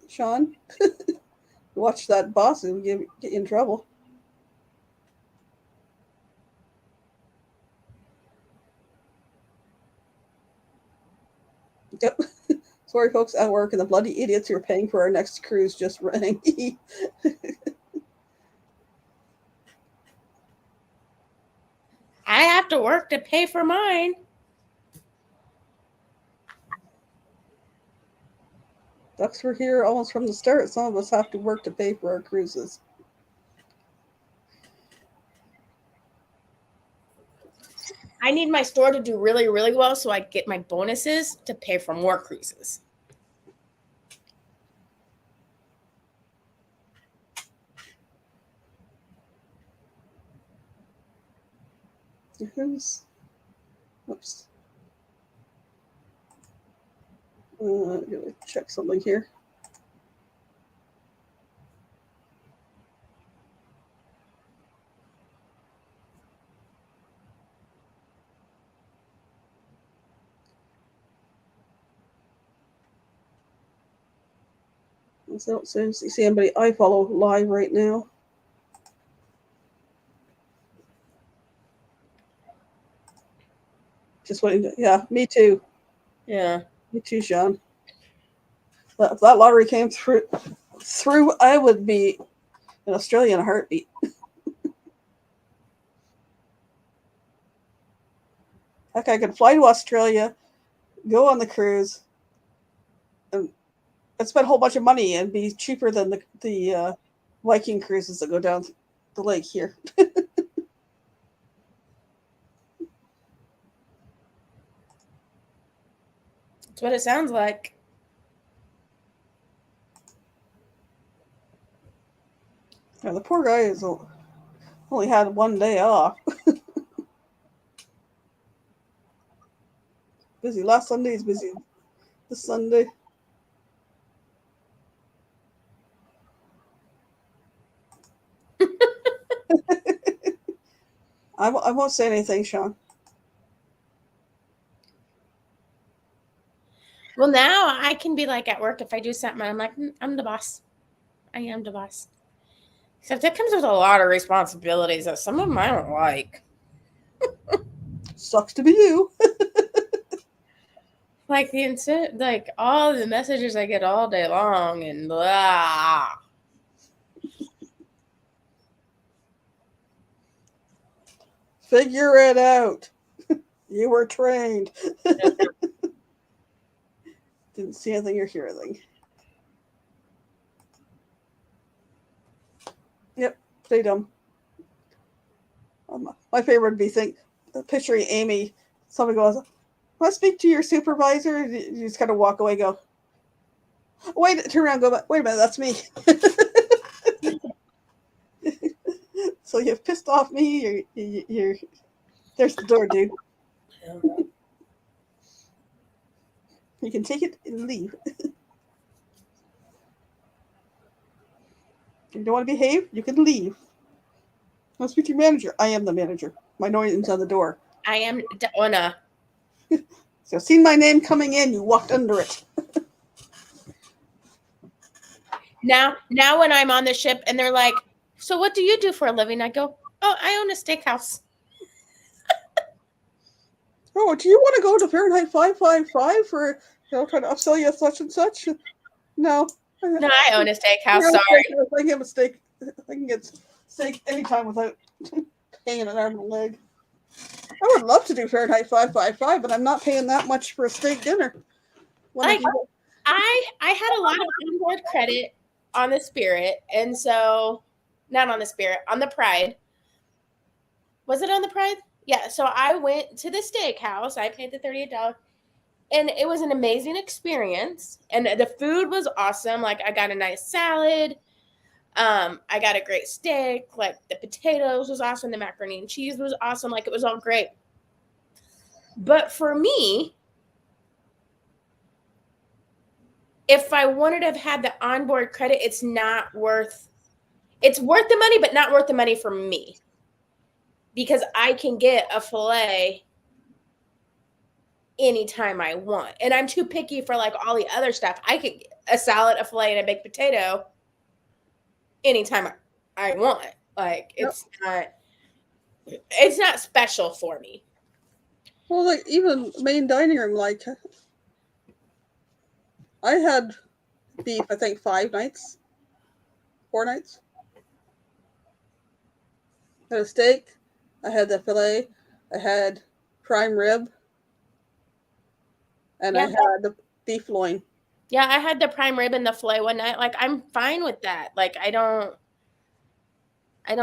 Speaker 1: Sean? Watch that boss and get you in trouble. Yep. Sorry, folks, at work, and the bloody idiots who are paying for our next cruise just rang.
Speaker 2: I have to work to pay for mine.
Speaker 1: Ducks were here almost from the start. Some of us have to work to pay for our cruises.
Speaker 2: I need my store to do really, really well so I get my bonuses to pay for more cruises.
Speaker 1: Who's? Oops. Gotta check something here. I don't see anybody I follow live right now. Just waiting. Yeah, me too.
Speaker 2: Yeah.
Speaker 1: Me too, Sean. But if that lottery came through, I would be in Australia in a heartbeat. Heck, I could fly to Australia, go on the cruise, and spend a whole bunch of money and be cheaper than the Viking cruises that go down the lake here.
Speaker 2: That's what it sounds like.
Speaker 1: Yeah, the poor guy has only had one day off. Busy. Last Sunday is busy. This Sunday. I won't say anything, Sean.
Speaker 2: Well, now I can be like at work if I do something, I'm like, I'm the boss. I am the boss. Except it comes with a lot of responsibilities that some of them I don't like.
Speaker 1: Sucks to be you.
Speaker 2: Like like all the messages I get all day long and blah.
Speaker 1: Figure it out. You were trained. Didn't see anything or hear anything. Yep, play dumb. My favorite would be picturing Amy. Somebody goes, "Want to speak to your supervisor?" You just kind of walk away, go, "Wait," turn around, go back. Wait a minute, that's me. So you've pissed off me. You're there's the door, dude. You can take it and leave. If you don't want to behave, you can leave. I'll speak to your manager. I am the manager. My name's on the door.
Speaker 2: I am Donna.
Speaker 1: So seen my name coming in, you walked under it.
Speaker 2: Now when I'm on the ship and they're like, so what do you do for a living? I go, oh, I own a steakhouse.
Speaker 1: Oh, do you want to go to Fahrenheit 555 for trying to upsell you such and such? No,
Speaker 2: No, I own a steakhouse.
Speaker 1: I
Speaker 2: Sorry.
Speaker 1: can have a steak. I can get steak anytime without paying an arm and a leg. I would love to do Fahrenheit 555, but I'm not paying that much for a steak dinner.
Speaker 2: Like, I had a lot of onboard credit on the Spirit, and so not on the Spirit, on the Pride. Was it on the Pride? Yeah. So I went to the steakhouse. I paid the $38, and it was an amazing experience. And the food was awesome. Like, I got a nice salad. I got a great steak. Like, the potatoes was awesome. The macaroni and cheese was awesome. Like, it was all great. But for me, if I wanted to have had the onboard credit, it's worth the money, but not worth the money for me. Because I can get a filet anytime I want. And I'm too picky for like all the other stuff. I could get a salad, a filet, and a baked potato anytime I want. Like, it's not special for me.
Speaker 1: Well, like even main dining room, like I had beef, I think 4 nights. I had a steak, I had the filet, I had prime rib, and I had the beef loin.
Speaker 2: Yeah, I had the prime rib and the filet one night. Like, I'm fine with that. Like, I don't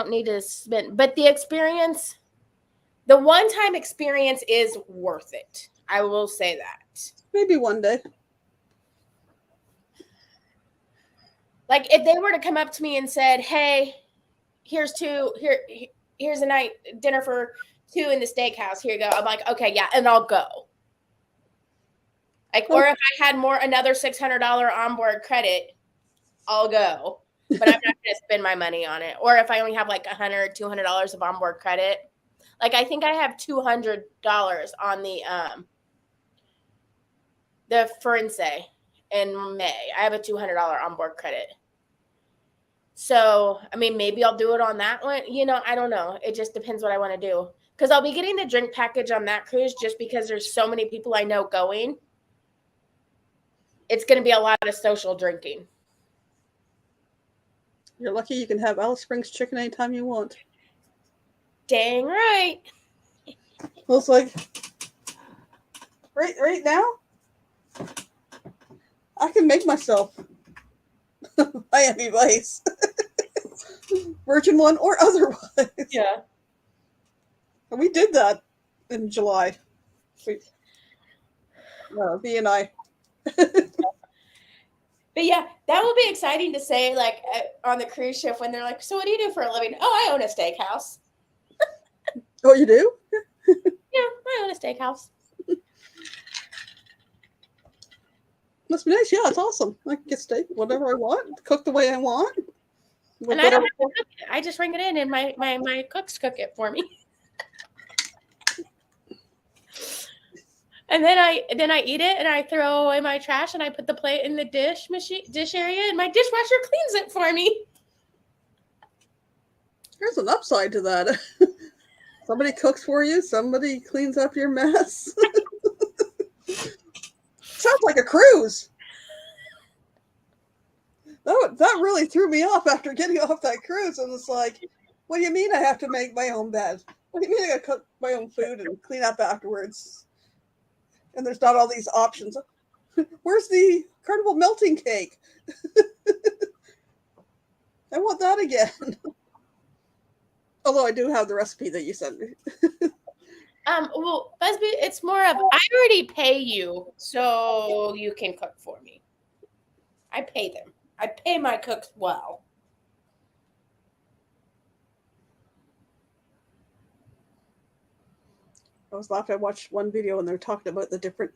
Speaker 2: need to spend, but the experience, the one-time experience is worth it. I will say that.
Speaker 1: Maybe one day.
Speaker 2: Like, if they were to come up to me and said, "Hey, here's a night dinner for 2 in the steakhouse. Here you go." I'm like, "Okay, yeah," and I'll go. Like, or if I had another $600 onboard credit, I'll go. But I'm not going to spend my money on it. Or if I only have like $100, $200 of onboard credit, like I think I have $200 on the Forense in May. I have a $200 onboard credit. So, I mean, maybe I'll do it on that one. You know, I don't know. It just depends what I want to do. Because I'll be getting the drink package on that cruise just because there's so many people I know going. It's going to be a lot of social drinking.
Speaker 1: You're lucky you can have Alice Springs chicken anytime you want.
Speaker 2: Dang right.
Speaker 1: Well, it's like, right now, I can make myself Miami Vice. Virgin one or otherwise.
Speaker 2: Yeah.
Speaker 1: And we did that in July. V and I.
Speaker 2: But yeah, that will be exciting to say, like, on the cruise ship when they're like, "So what do you do for a living?" "Oh, I own a steakhouse."
Speaker 1: Oh, you do?
Speaker 2: Yeah, I own a steakhouse.
Speaker 1: Must be nice. Yeah, it's awesome. I can get steak, whatever I want, cook the way I want.
Speaker 2: And I don't have to cook it. I just bring it in and my cooks cook it for me. And then I eat it and I throw away my trash and I put the plate in the dish area and my dishwasher cleans it for me.
Speaker 1: There's an upside to that. Somebody cooks for you, somebody cleans up your mess. Sounds like a cruise. That really threw me off after getting off that cruise. And it's like, what do you mean I have to make my own bed? What do you mean I gotta cook my own food and clean up afterwards? And there's not all these options. Where's the Carnival melting cake? I want that again. Although I do have the recipe that you sent me.
Speaker 2: Well, Busby, it's more of, I already pay you so you can cook for me. I pay them. I pay my cooks well.
Speaker 1: I was laughing. I watched one video and they're talking about the different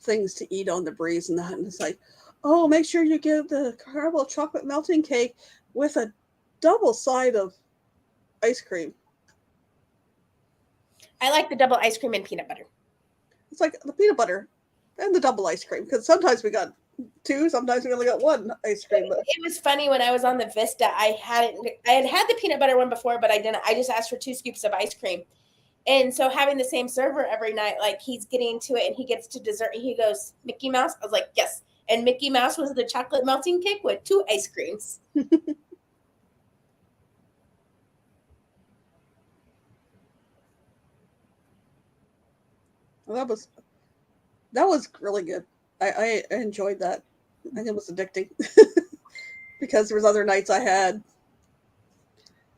Speaker 1: things to eat on the breeze and that. And it's like, oh, make sure you get the Carnival chocolate melting cake with a double side of ice cream.
Speaker 2: I like the double ice cream and peanut butter.
Speaker 1: It's like the peanut butter and the double ice cream. Because sometimes we got 2, sometimes we only got 1 ice cream. But
Speaker 2: it was funny when I was on the Vista. I had the peanut butter one before, but I didn't. I just asked for 2 scoops of ice cream. And so having the same server every night, like he's getting to it and he gets to dessert and he goes, "Mickey Mouse?" I was like, "Yes." And Mickey Mouse was the chocolate melting cake with 2 ice creams.
Speaker 1: Well, that was really good. I enjoyed that. And it was addicting. Because there was other nights I had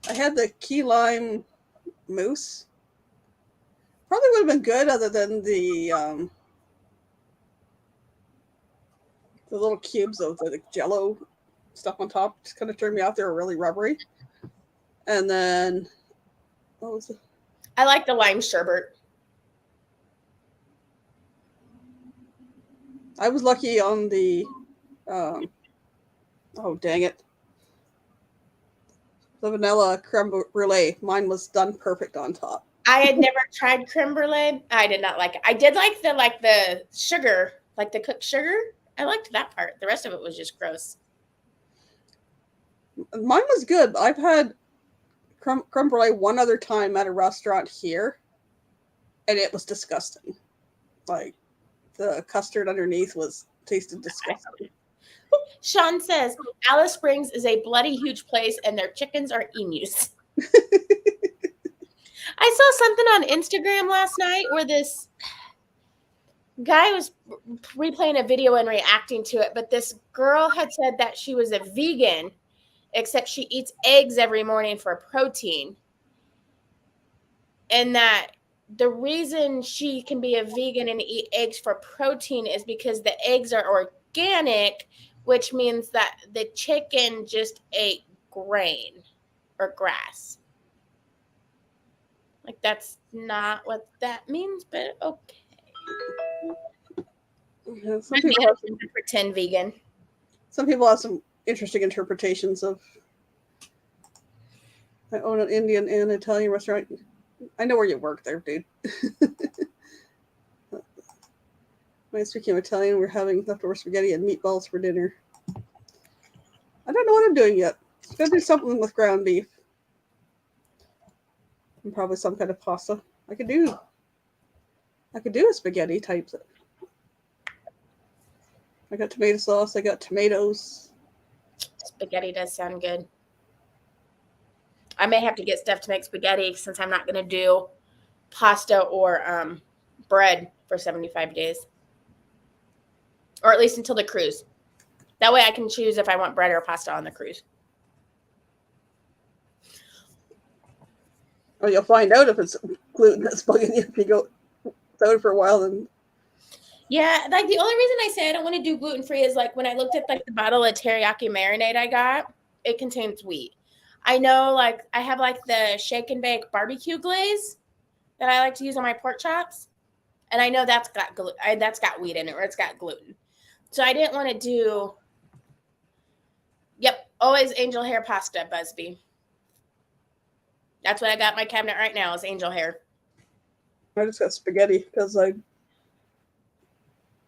Speaker 1: the key lime mousse. Probably would have been good other than the little cubes of the Jello stuff on top. Just kind of turned me off. They were really rubbery. And then what was it?
Speaker 2: I like the lime sherbet.
Speaker 1: I was lucky on the oh dang it. The vanilla creme brulee. Mine was done perfect on top.
Speaker 2: I had never tried creme brulee. I did not like it. I did like the sugar, like the cooked sugar. I liked that part. The rest of it was just gross.
Speaker 1: Mine was good. I've had creme brulee one other time at a restaurant here, and it was disgusting. Like the custard underneath tasted disgusting.
Speaker 2: Sean says Alice Springs is a bloody huge place, and their chickens are emus. I saw something on Instagram last night where this guy was replaying a video and reacting to it, but this girl had said that she was a vegan, except she eats eggs every morning for protein. And that the reason she can be a vegan and eat eggs for protein is because the eggs are organic, which means that the chicken just ate grain or grass. Like, that's not what that means, but okay.
Speaker 1: Yeah, some people have some,
Speaker 2: pretend vegan.
Speaker 1: Some people have some interesting interpretations of. I own an Indian and Italian restaurant. I know where you work there, dude. When I speaking of Italian, we're having leftover spaghetti and meatballs for dinner. I don't know what I'm doing yet. I'm gonna do something with ground beef. And probably some kind of pasta. I could do a spaghetti type. I got tomato sauce. I got tomatoes.
Speaker 2: Spaghetti does sound good. I may have to get stuff to make spaghetti since I'm not going to do pasta or bread for 75 days. Or at least until the cruise. That way I can choose if I want bread or pasta on the cruise.
Speaker 1: Well, you'll find out if it's gluten-less spaghetti if you go without it for a while. Then
Speaker 2: yeah, like the only reason I say I don't want to do gluten-free is like when I looked at like the bottle of teriyaki marinade I got, it contains wheat. I know, like I have like the shake and bake barbecue glaze that I like to use on my pork chops, and I know that's got wheat in it or it's got gluten. So I didn't want to do. Yep, always angel hair pasta, Busby. That's what I got in my cabinet right now is angel hair.
Speaker 1: I just got spaghetti because I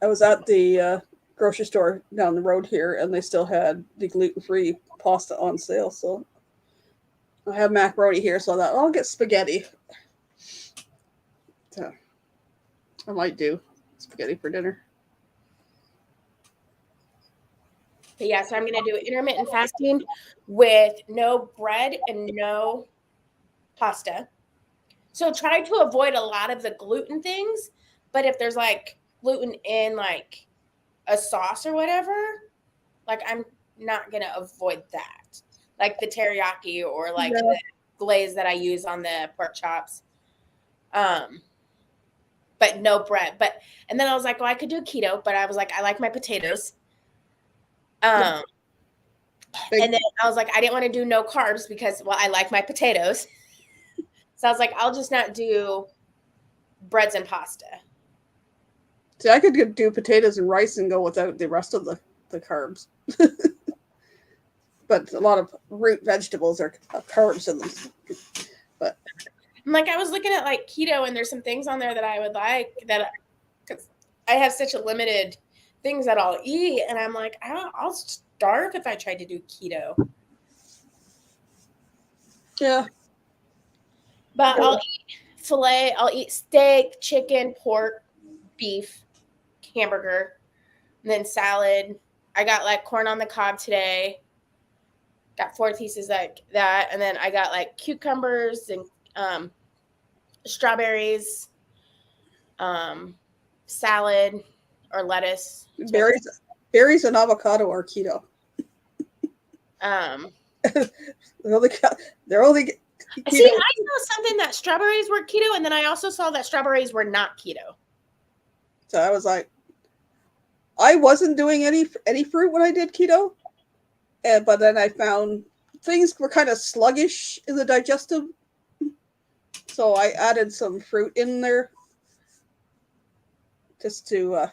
Speaker 1: was at the grocery store down the road here, and they still had the gluten-free pasta on sale. So I have macaroni here, so I thought, I'll get spaghetti. So I might do spaghetti for dinner.
Speaker 2: But yeah, so I'm going to do intermittent fasting with no bread and no pasta. So try to avoid a lot of the gluten things. But if there's like gluten in like a sauce or whatever, like I'm not going to avoid that. Like the teriyaki or like the glaze that I use on the pork chops. But no bread. And then I was like, well, I could do keto, but I was like, I like my potatoes. And then I was like, I didn't want to do no carbs because, well, I like my potatoes. So I was like, I'll just not do breads and pasta.
Speaker 1: See, I could do potatoes and rice and go without the rest of the carbs. But a lot of root vegetables are carbs in them. But
Speaker 2: like I was looking at like keto, and there's some things on there that I would like that because I have such a limited things that I'll eat, and I'm like, I'll starve if I tried to do keto.
Speaker 1: Yeah.
Speaker 2: But I'll eat filet, I'll eat steak, chicken, pork, beef, hamburger, And then salad. I got like corn on the cob today. Got 4 pieces like that. And then I got like cucumbers and strawberries, salad or lettuce.
Speaker 1: Berries and avocado are keto. They're only keto.
Speaker 2: See, I saw something that strawberries were keto, and then I also saw that strawberries were not keto.
Speaker 1: So I was like, I wasn't doing any fruit when I did keto, but then I found things were kind of sluggish in the digestive, so I added some fruit in there just to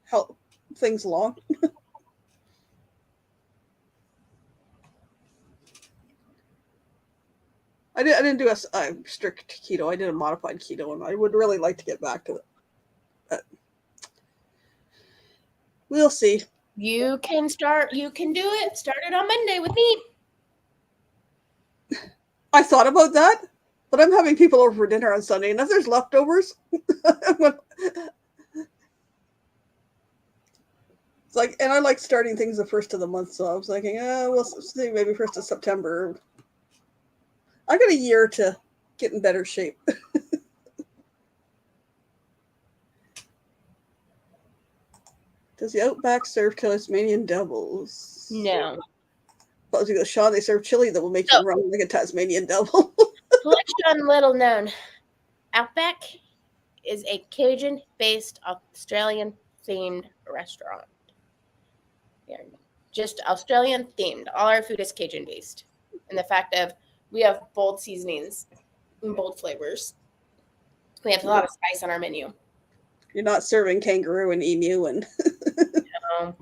Speaker 1: help things along. I didn't do a strict keto. I did a modified keto, and I would really like to get back to it. But we'll see.
Speaker 2: You can start. You can do it. Start it on Monday with me.
Speaker 1: I thought about that, but I'm having people over for dinner on Sunday, and if there's leftovers, it's like, and I like starting things the first of the month, so I was thinking, we'll see, maybe 1st of September. I got a year to get in better shape. Does the Outback serve Tasmanian devils?
Speaker 2: No.
Speaker 1: Well, as you go, Sean, they serve chili that will make you run like a Tasmanian devil.
Speaker 2: Collection little known. Outback is a Cajun-based Australian-themed restaurant. Yeah, just Australian-themed. All our food is Cajun-based. And the fact of we have bold seasonings and bold flavors. We have a lot of spice on our menu.
Speaker 1: You're not serving kangaroo and emu and
Speaker 2: No.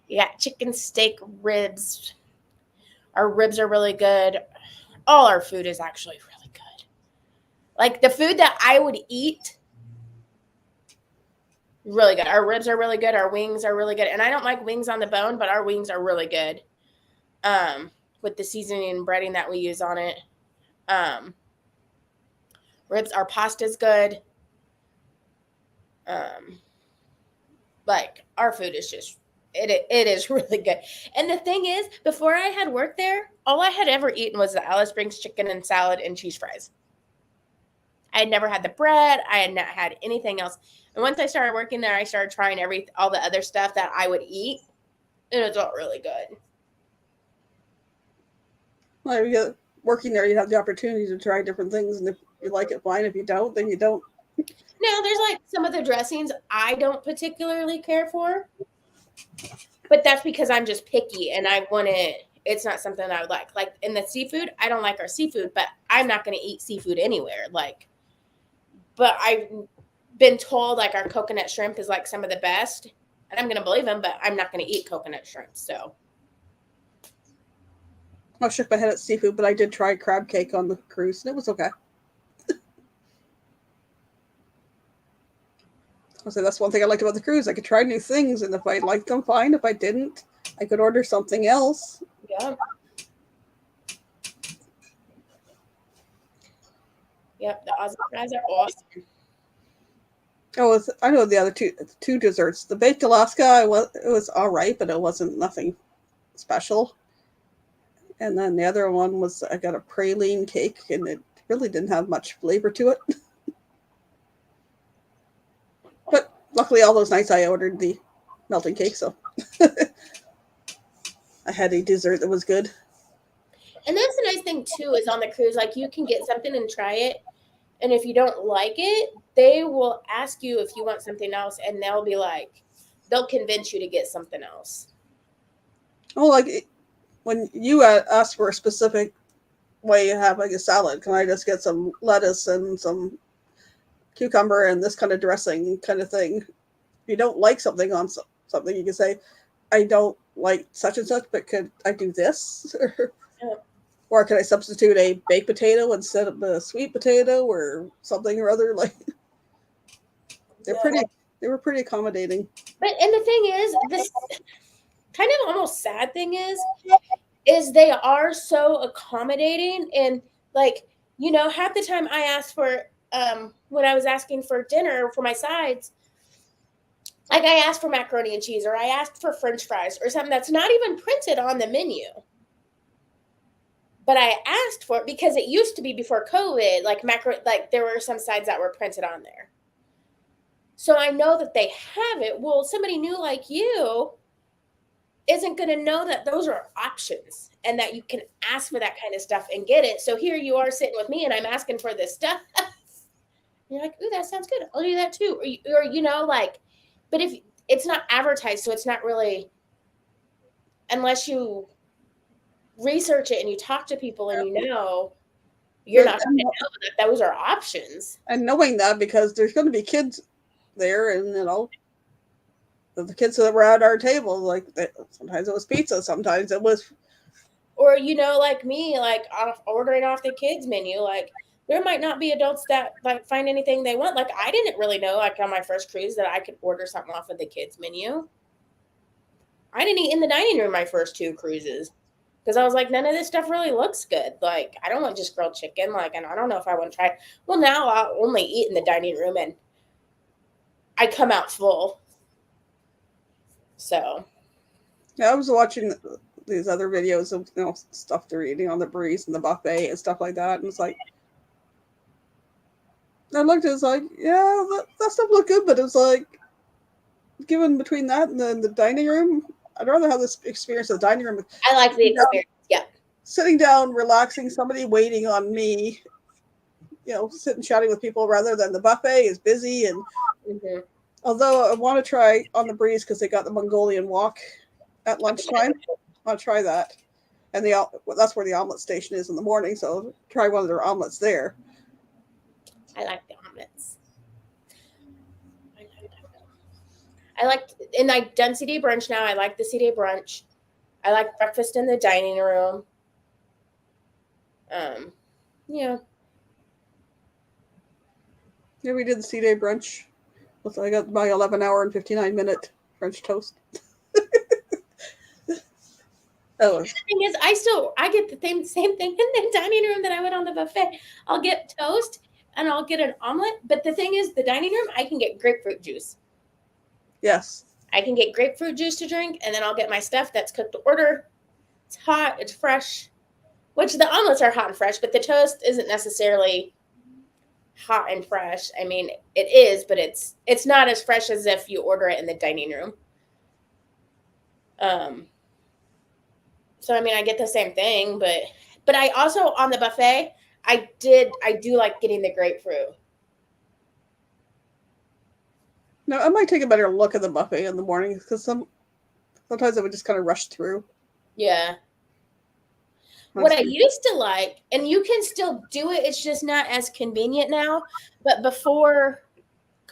Speaker 2: You got chicken, steak, ribs. Our ribs are really good. All our food is actually really good. Like the food that I would eat, really good. Our ribs are really good. Our wings are really good. And I don't like wings on the bone, but our wings are really good. With the seasoning and breading that we use on it. Ribs, our pasta's good. Like our food is just it is really good. And the thing is, before I had worked there, all I had ever eaten was the Alice Springs chicken and salad and cheese fries. I had never had the bread. I had not had anything else. And once I started working there, I started trying all the other stuff that I would eat, and it's all really good.
Speaker 1: Well, working there, you have the opportunity to try different things, and if you like it, fine. If you don't, then you don't.
Speaker 2: Now, there's like some of the dressings I don't particularly care for, but that's because I'm just picky and I want it. It's not something I would like. Like in the seafood, I don't like our seafood, but I'm not going to eat seafood anywhere. Like, but I've been told like our coconut shrimp is like some of the best, and I'm going to believe them, but I'm not going to eat coconut shrimp. So
Speaker 1: I shook my head at seafood, but I did try crab cake on the cruise, and it was okay. I'll say that's one thing I liked about the cruise. I could try new things, and if I liked them, fine. If I didn't, I could order something else.
Speaker 2: yeah. Yep, the Aussie fries are awesome.
Speaker 1: Oh, I know the other two desserts. The baked Alaska, it was all right, but it wasn't nothing special. And then the other one was I got a praline cake, and it really didn't have much flavor to it. But luckily, all those nights I ordered the melting cake, so I had a dessert that was good.
Speaker 2: And that's the nice thing too is on the cruise, like you can get something and try it, and if you don't like it, they will ask you if you want something else, and they'll be like, they'll convince you to get something else.
Speaker 1: Oh, like when you ask for a specific way you have like a salad, can I just get some lettuce and some cucumber and this kind of dressing kind of thing? If you don't like something on something, you can say, I don't like such and such, but could I do this? Or can I substitute a baked potato instead of a sweet potato or something or other? Like they were pretty accommodating.
Speaker 2: But and the thing is, this kind of almost sad thing is they are so accommodating, and like, you know, half the time I asked for when I was asking for dinner for my sides, Like I asked for macaroni and cheese, or I asked for French fries, or something that's not even printed on the menu. But I asked for it because it used to be before COVID, like there were some sides that were printed on there. So I know that they have it. Well, somebody new like you isn't going to know that those are options and that you can ask for that kind of stuff and get it. So here you are sitting with me and I'm asking for this stuff. You're like, ooh, that sounds good. I'll do that too. Or like, but if it's not advertised, so it's not really, unless you research it and you talk to people and you're not going to know that those are options.
Speaker 1: And knowing that, because there's going to be kids there, and the kids that were at our table, like sometimes it was pizza, sometimes it was,
Speaker 2: or like me, like ordering off the kids menu, like there might not be adults that like find anything they want. Like I didn't really know, like on my first cruise, that I could order something off of the kids menu. I didn't eat in the dining room my first 2 cruises because I was like, none of this stuff really looks good. Like I don't want just grilled chicken, like, and I don't know if I want to try it. Well, now I'll only eat in the dining room and I come out full. So
Speaker 1: yeah, I was watching these other videos of stuff they're eating on the breeze and the buffet and stuff like that, and it's like, I looked, it's like, yeah, that stuff looked good, but it was like, given between that and the dining room, I'd rather have this experience of the dining room.
Speaker 2: I like the experience. Yeah,
Speaker 1: sitting down, relaxing, somebody waiting on me, sitting chatting with people, rather than the buffet is busy. And although I want to try on the breeze because they got the Mongolian wok at lunchtime, I'll try that. And that's where the omelet station is in the morning, so I'll try one of their omelets there.
Speaker 2: I like the omelets. I like, and I've done CD brunch now. I like the CD brunch. I like breakfast in the dining room. Yeah.
Speaker 1: Yeah, we did the C-Day brunch. I got my 11-hour and 59-minute French toast.
Speaker 2: The thing is, I get the same thing in the dining room that I would on the buffet. I'll get toast and I'll get an omelet. But the thing is, the dining room, I can get grapefruit juice.
Speaker 1: Yes.
Speaker 2: I can get grapefruit juice to drink, and then I'll get my stuff that's cooked to order. It's hot, it's fresh. Which the omelets are hot and fresh, but the toast isn't necessarily hot and fresh. I mean, it is, but it's not as fresh as if you order it in the dining room. So I mean, I get the same thing, but I also on the buffet, I do like getting the grapefruit.
Speaker 1: No, I might take a better look at the buffet in the morning because sometimes I would just kind of rush through.
Speaker 2: Yeah. What I used to like, and you can still do it, it's just not as convenient now, but before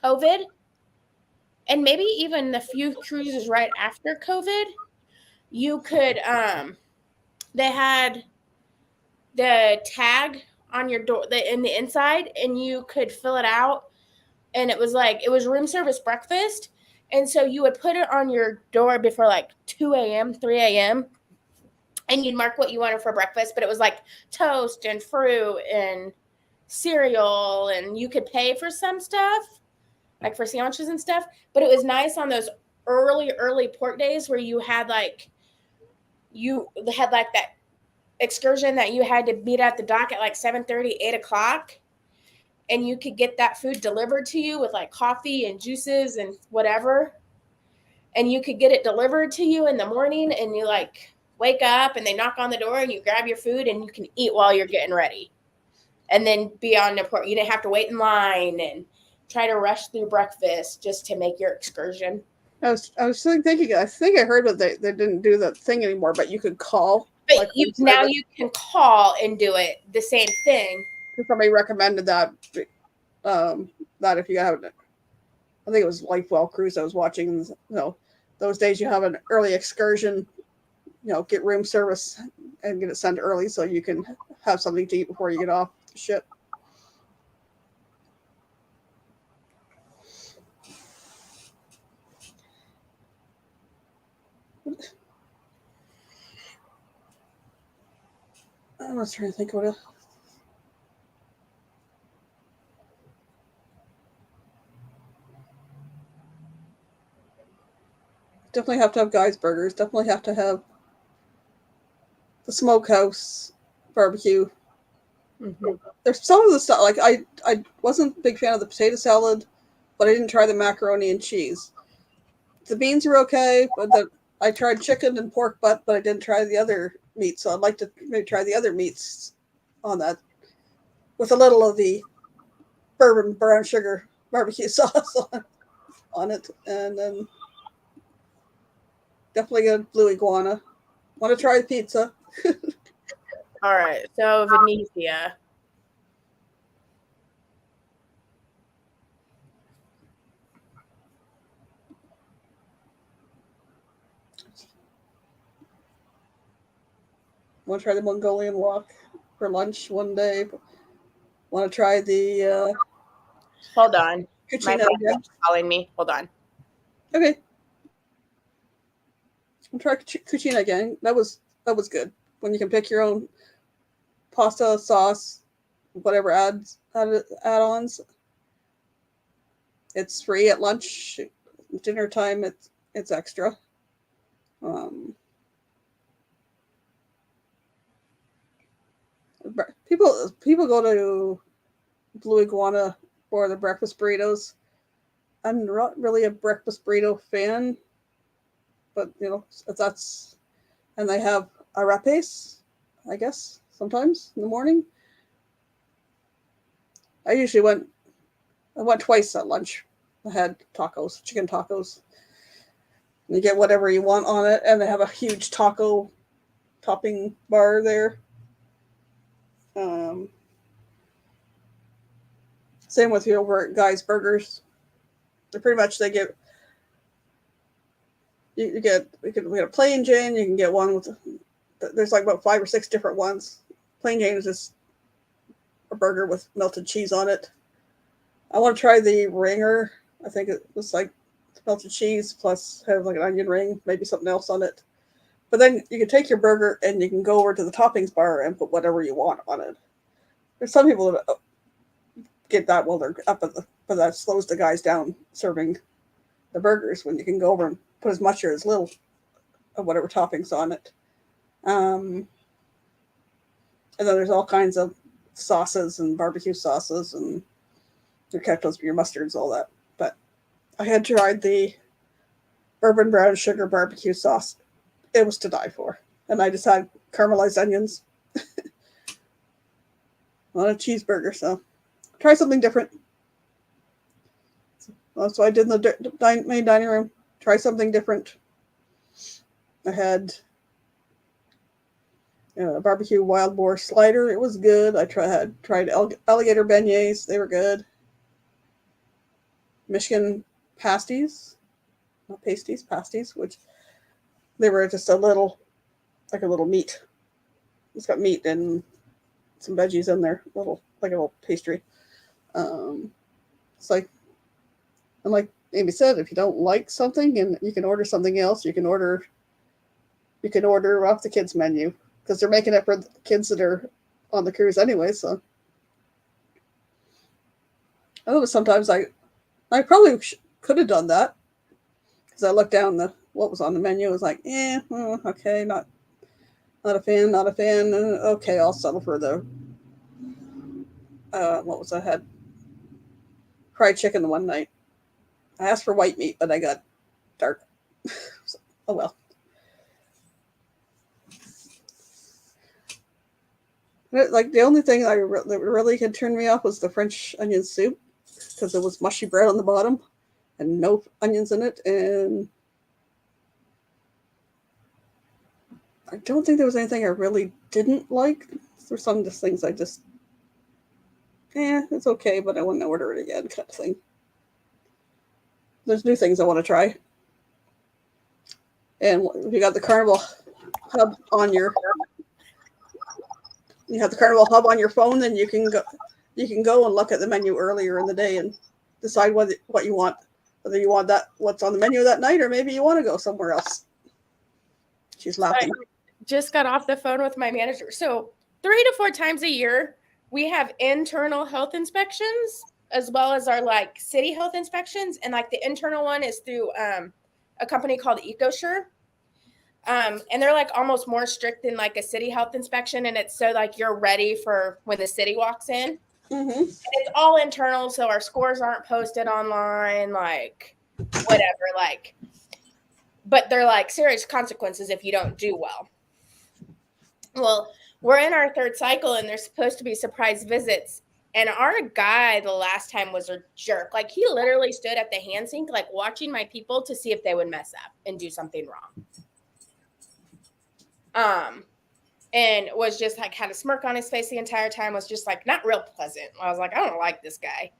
Speaker 2: COVID, and maybe even the few cruises right after COVID, you could, they had the tag on your door in the inside, and you could fill it out, and it was room service breakfast, and so you would put it on your door before like 2 a.m., 3 a.m., and you'd mark what you wanted for breakfast, but it was like toast and fruit and cereal, and you could pay for some stuff, like for sandwiches and stuff. But it was nice on those early port days where you had that excursion that you had to meet at the dock at like 7:30, 8 o'clock. And you could get that food delivered to you with like coffee and juices and whatever. And you could get it delivered to you in the morning, and you like wake up and they knock on the door and you grab your food and you can eat while you're getting ready. And then be on the port. You didn't have to wait in line and try to rush through breakfast just to make your excursion.
Speaker 1: I was thinking, I think I heard that they didn't do that thing anymore, but you could call.
Speaker 2: But
Speaker 1: like,
Speaker 2: now you can call and do it, the same thing.
Speaker 1: Somebody recommended that if you have, I think it was Lifewell Cruise I was watching, those days you have an early excursion, get room service and get it sent early so you can have something to eat before you get off the ship. I was trying to think what else. definitely have to have Guy's Burgers. Definitely have to have the Smokehouse barbecue.
Speaker 2: Mm-hmm.
Speaker 1: There's some of the stuff like I wasn't a big fan of the potato salad, but I didn't try the macaroni and cheese. The beans are okay, but I tried chicken and pork butt, but I didn't try the other meat. So I'd like to maybe try the other meats on that with a little of the bourbon brown sugar barbecue sauce on it, and then definitely a blue iguana. Want to try the pizza?
Speaker 2: All right. So Venetia.
Speaker 1: Want to try the Mongolian wok for lunch one day? Want to try the
Speaker 2: Hold on. My
Speaker 1: cucina
Speaker 2: friend
Speaker 1: again?
Speaker 2: is calling me. Hold on.
Speaker 1: Okay. I'll try cucina again. That was good. When you can pick your own pasta, sauce, whatever add-ons. It's free at lunch. Dinner time, it's extra. People go to Blue Iguana for the breakfast burritos. I'm not really a breakfast burrito fan, but that's, and they have arapes, I guess, sometimes in the morning. I went twice at lunch. I had tacos, chicken tacos. You get whatever you want on it, and they have a huge taco topping bar there. Same with over at Guy's Burgers. They pretty much we get a plain Jane. You can get one with there's like about 5 or 6 different ones. Plain Jane is just a burger with melted cheese on it. I want to try the ringer. I think it was like melted cheese plus have like an onion ring, maybe something else on it. But then you can take your burger and you can go over to the toppings bar and put whatever you want on it. There's some people that get that while they're up but that slows the guys down serving the burgers when you can go over and put as much or as little of whatever toppings on it. And then there's all kinds of sauces and barbecue sauces and your ketchups, your mustards, all that. But I had tried the bourbon brown sugar barbecue sauce. It was to die for. And I just had caramelized onions on a cheeseburger. So try something different. That's what I did in the main dining room. Try something different. I had a barbecue wild boar slider. It was good. I tried alligator beignets. They were good. Michigan pasties, not pasties, pasties, which they were just a little meat. It's got meat and some veggies in there, like a little pastry. It's like, and like Amy said, if you don't like something and you can order something else, you can order off the kids menu because they're making it for the kids that are on the cruise anyway. So I know sometimes I probably could have done that because I looked down what was on the menu. It was like, okay, not a fan. Okay, I'll settle for the what was I had? Fried chicken the one night. I asked for white meat, but I got dark. So, oh well. Like the only thing that really could turn me off was the French onion soup because it was mushy bread on the bottom and no onions in it, and I don't think there was anything I really didn't like. There's some just things I just, it's okay, but I wouldn't order it again, kind of thing. There's new things I want to try, and if you got the Carnival Hub on your phone, then you can go and look at the menu earlier in the day and decide what you want, whether you want what's on the menu that night, or maybe you want to go somewhere else. She's laughing.
Speaker 2: I just got off the phone with my manager. So 3 to 4 times a year, we have internal health inspections as well as our like city health inspections. And like the internal one is through a company called EcoSure. And they're like almost more strict than like a city health inspection. And it's so like you're ready for when the city walks in.
Speaker 1: Mm-hmm.
Speaker 2: And it's all internal. So our scores aren't posted online, like whatever, like, but they're like serious consequences if you don't do well. Well, we're in our third cycle and there's supposed to be surprise visits. And our guy the last time was a jerk. Like he literally stood at the hand sink, like watching my people to see if they would mess up and do something wrong. And was just like had a smirk on his face the entire time, was just like not real pleasant. I was like, I don't like this guy.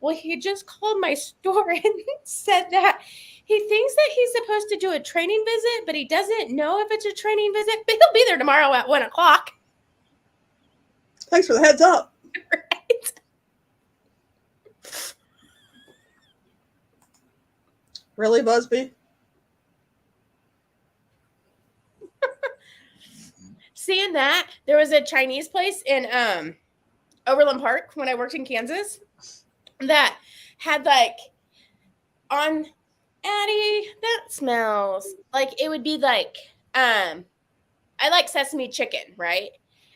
Speaker 2: Well, he just called my store and said that he thinks that he's supposed to do a training visit, but he doesn't know if it's a training visit, but he'll be there tomorrow at 1:00.
Speaker 1: Thanks for the heads up.
Speaker 2: Right?
Speaker 1: Really, Busby?
Speaker 2: Seeing that, there was a Chinese place in Overland Park when I worked in Kansas that had like on Addie, that smells like it would be like I like sesame chicken, right?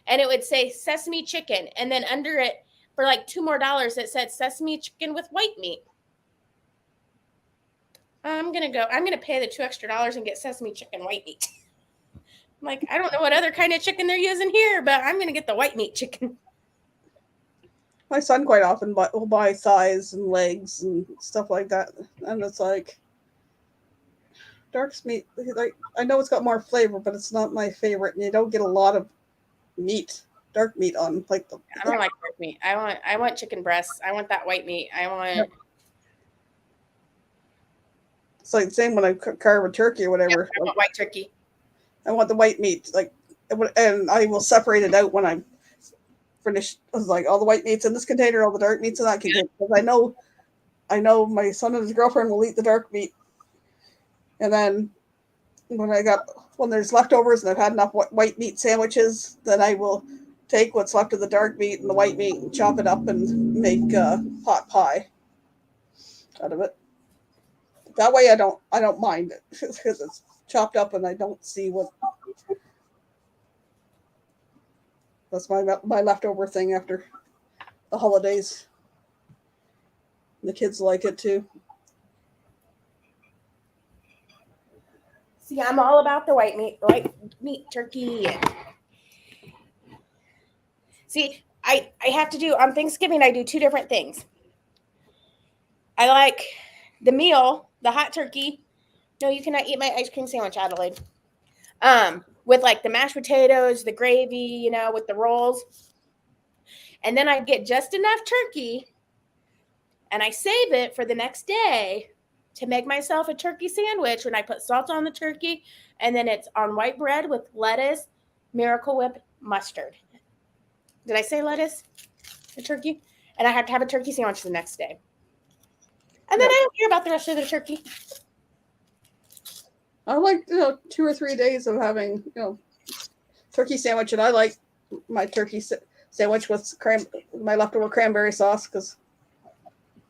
Speaker 2: And it would say sesame chicken, and then under it for like $2 more it said sesame chicken with white meat. I'm gonna pay the $2 extra and get sesame chicken white meat. I'm like, I don't know what other kind of chicken they're using here, but I'm gonna get the white meat chicken.
Speaker 1: My son quite often will buy thighs and legs and stuff like that, and it's like dark meat. Like I know it's got more flavor, but it's not my favorite, and you don't get a lot of meat, dark meat on like the.
Speaker 2: I don't like dark meat. I want chicken breasts. I want that white meat. I want.
Speaker 1: Yep. It's like the same when I carve a turkey or whatever.
Speaker 2: I want white turkey.
Speaker 1: I want the white meat, like, and I will separate it out when I'm finished. I was like, all the white meat's in this container, all the dark meat's in that container. Because I know my son and his girlfriend will eat the dark meat. And then when there's leftovers and I've had enough white meat sandwiches, then I will take what's left of the dark meat and the white meat and chop it up and make pot pie out of it. That way I don't mind it because it's chopped up and I don't see what. That's my leftover thing after the holidays. The kids like it too.
Speaker 2: See, I'm all about the white meat turkey. See, I have to do on Thanksgiving. I do two different things. I like the meal, the hot turkey. No, you cannot eat my ice cream sandwich, Adelaide. With like the mashed potatoes, the gravy, with the rolls. And then I get just enough turkey and I save it for the next day to make myself a turkey sandwich when I put salt on the turkey, and then it's on white bread with lettuce, Miracle Whip, mustard. Did I say lettuce? The turkey? And I have to have a turkey sandwich the next day. And then I don't care about the rest of the turkey.
Speaker 1: I like 2 or 3 days of having turkey sandwich, and I like my turkey sandwich with my leftover cranberry sauce because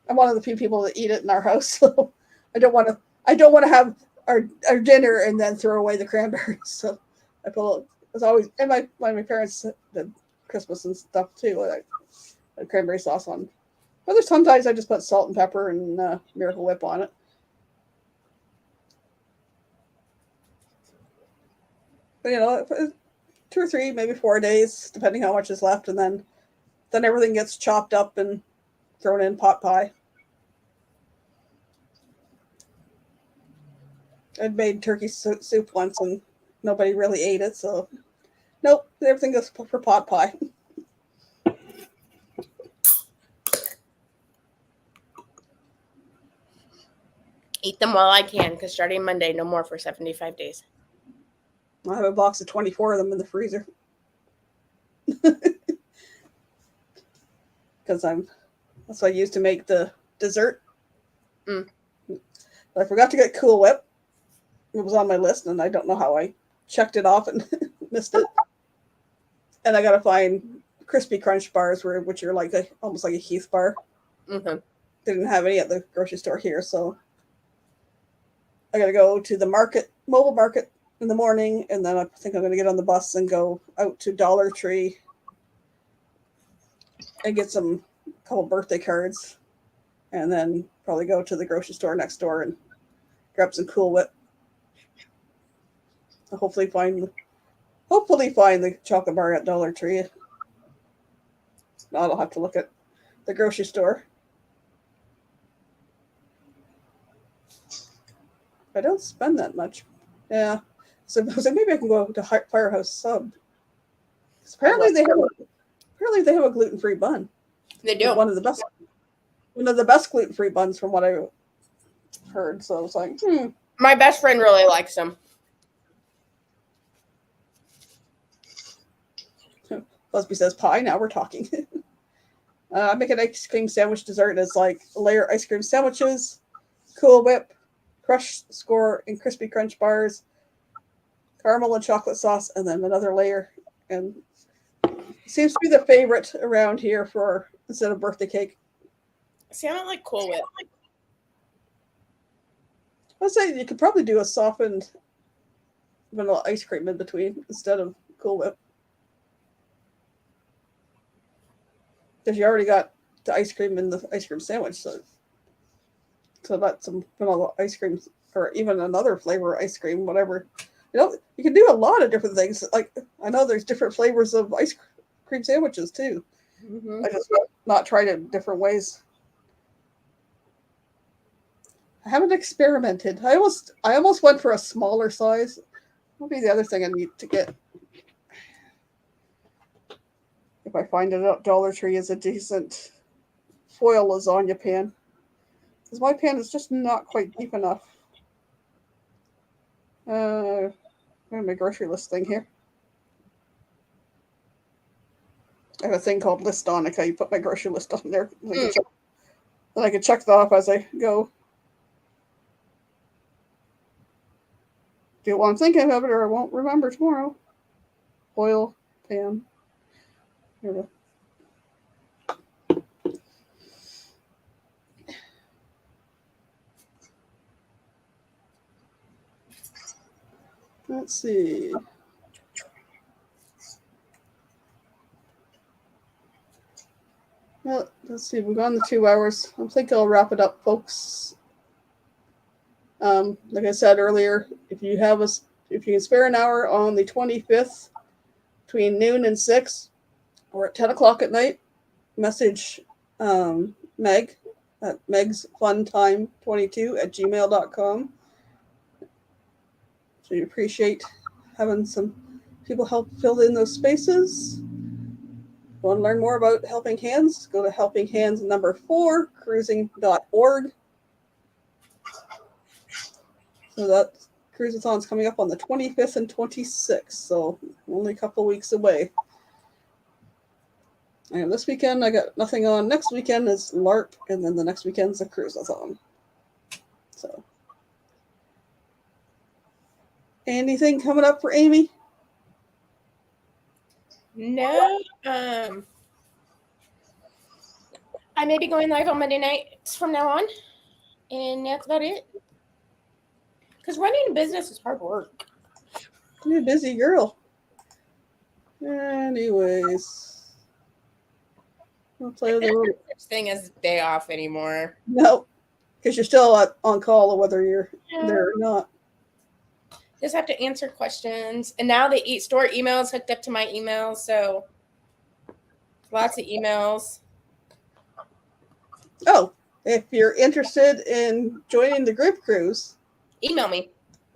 Speaker 1: I'm one of the few people that eat it in our house. So I don't want to have our dinner and then throw away the cranberries. So I it's always, and my parents did Christmas and stuff too. I had cranberry sauce on. But there's sometimes I just put salt and pepper and Miracle Whip on it. But 2 or 3, maybe 4 days, depending how much is left, and then everything gets chopped up and thrown in pot pie. I'd made turkey soup once and nobody really ate it, so nope, everything goes for pot pie.
Speaker 2: Eat them while I can, because starting Monday, no more for 75 days.
Speaker 1: I have a box of 24 of them in the freezer. Because that's what I used to make the dessert. But I forgot to get Cool Whip. It was on my list, and I don't know how I checked it off and missed it. And I got to find Crispy Crunch bars, which are like almost like a Heath bar.
Speaker 2: Mm-hmm.
Speaker 1: They didn't have any at the grocery store here, so I got to go to the mobile market in the morning, and then I think I'm going to get on the bus and go out to Dollar Tree and get a couple birthday cards, and then probably go to the grocery store next door and grab some Cool Whip. I'll hopefully find the chocolate bar at Dollar Tree. Now I'll have to look at the grocery store. I don't spend that much. Yeah. So maybe I can go to Firehouse Sub. Apparently they have a gluten-free bun.
Speaker 2: They do.
Speaker 1: One of the best gluten-free buns from what I heard. So I was like,
Speaker 2: My best friend really likes them.
Speaker 1: Busby says pie. Now we're talking. I make an ice cream sandwich dessert. It's like layer ice cream sandwiches, Cool Whip, Crush Score, and Crispy Crunch bars, caramel and chocolate sauce, and then another layer. And it seems to be the favorite around here for instead of birthday cake.
Speaker 2: See, I don't like Cool Whip.
Speaker 1: I'd say you could probably do a softened vanilla ice cream in between instead of Cool Whip. Because you already got the ice cream in the ice cream sandwich, so that's some vanilla ice cream or even another flavor ice cream, whatever. You can do a lot of different things. Like I know there's different flavors of ice cream sandwiches too.
Speaker 2: Mm-hmm.
Speaker 1: I just not tried it in different ways. I haven't experimented. I almost went for a smaller size. That'll be the other thing I need to get. If I find it at Dollar Tree is a decent foil lasagna pan. Because my pan is just not quite deep enough. I have my grocery list thing here. I have a thing called Listonica. You put my grocery list on there. Then I can check that off as I go. Do it while I'm thinking of it, or I won't remember tomorrow. Foil pan. Here we go. Let's see. Well, let's see. We've gone the 2 hours. I think I'll wrap it up, folks. Like I said earlier, if you can spare an hour on the 25th between noon and 6, or at 10 o'clock at night, message Meg at megsfuntime22@gmail.com. So we appreciate having some people help fill in those spaces. If you want to learn more about Helping Hands, go to helpinghands4cruising.org. So that cruise-a-thon's coming up on the 25th and 26th, so only a couple weeks away. And this weekend, I got nothing on. Next weekend is LARP, and then the next weekend's a cruise-a-thon. So, anything coming up for Amy?
Speaker 2: No. I may be going live on Monday nights from now on, and that's about it. Because running a business is hard work.
Speaker 1: You're a busy girl. Anyways. I'll play the little...
Speaker 2: Such thing as day off anymore.
Speaker 1: No, because you're still on call, whether you're there or not.
Speaker 2: Just have to answer questions. And now the store emails hooked up to my email, so lots of emails.
Speaker 1: Oh, if you're interested in joining the group cruise,
Speaker 2: Email me.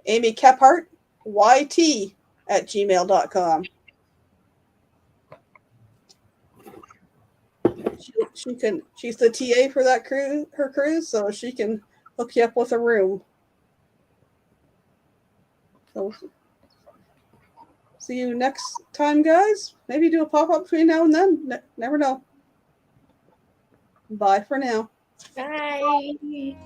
Speaker 1: Amy Kephart, YT@gmail.com. She's the TA for that her cruise, so she can hook you up with a room. So see you next time, guys. Maybe do a pop-up between now and then. Never know. Bye for now.
Speaker 2: Bye.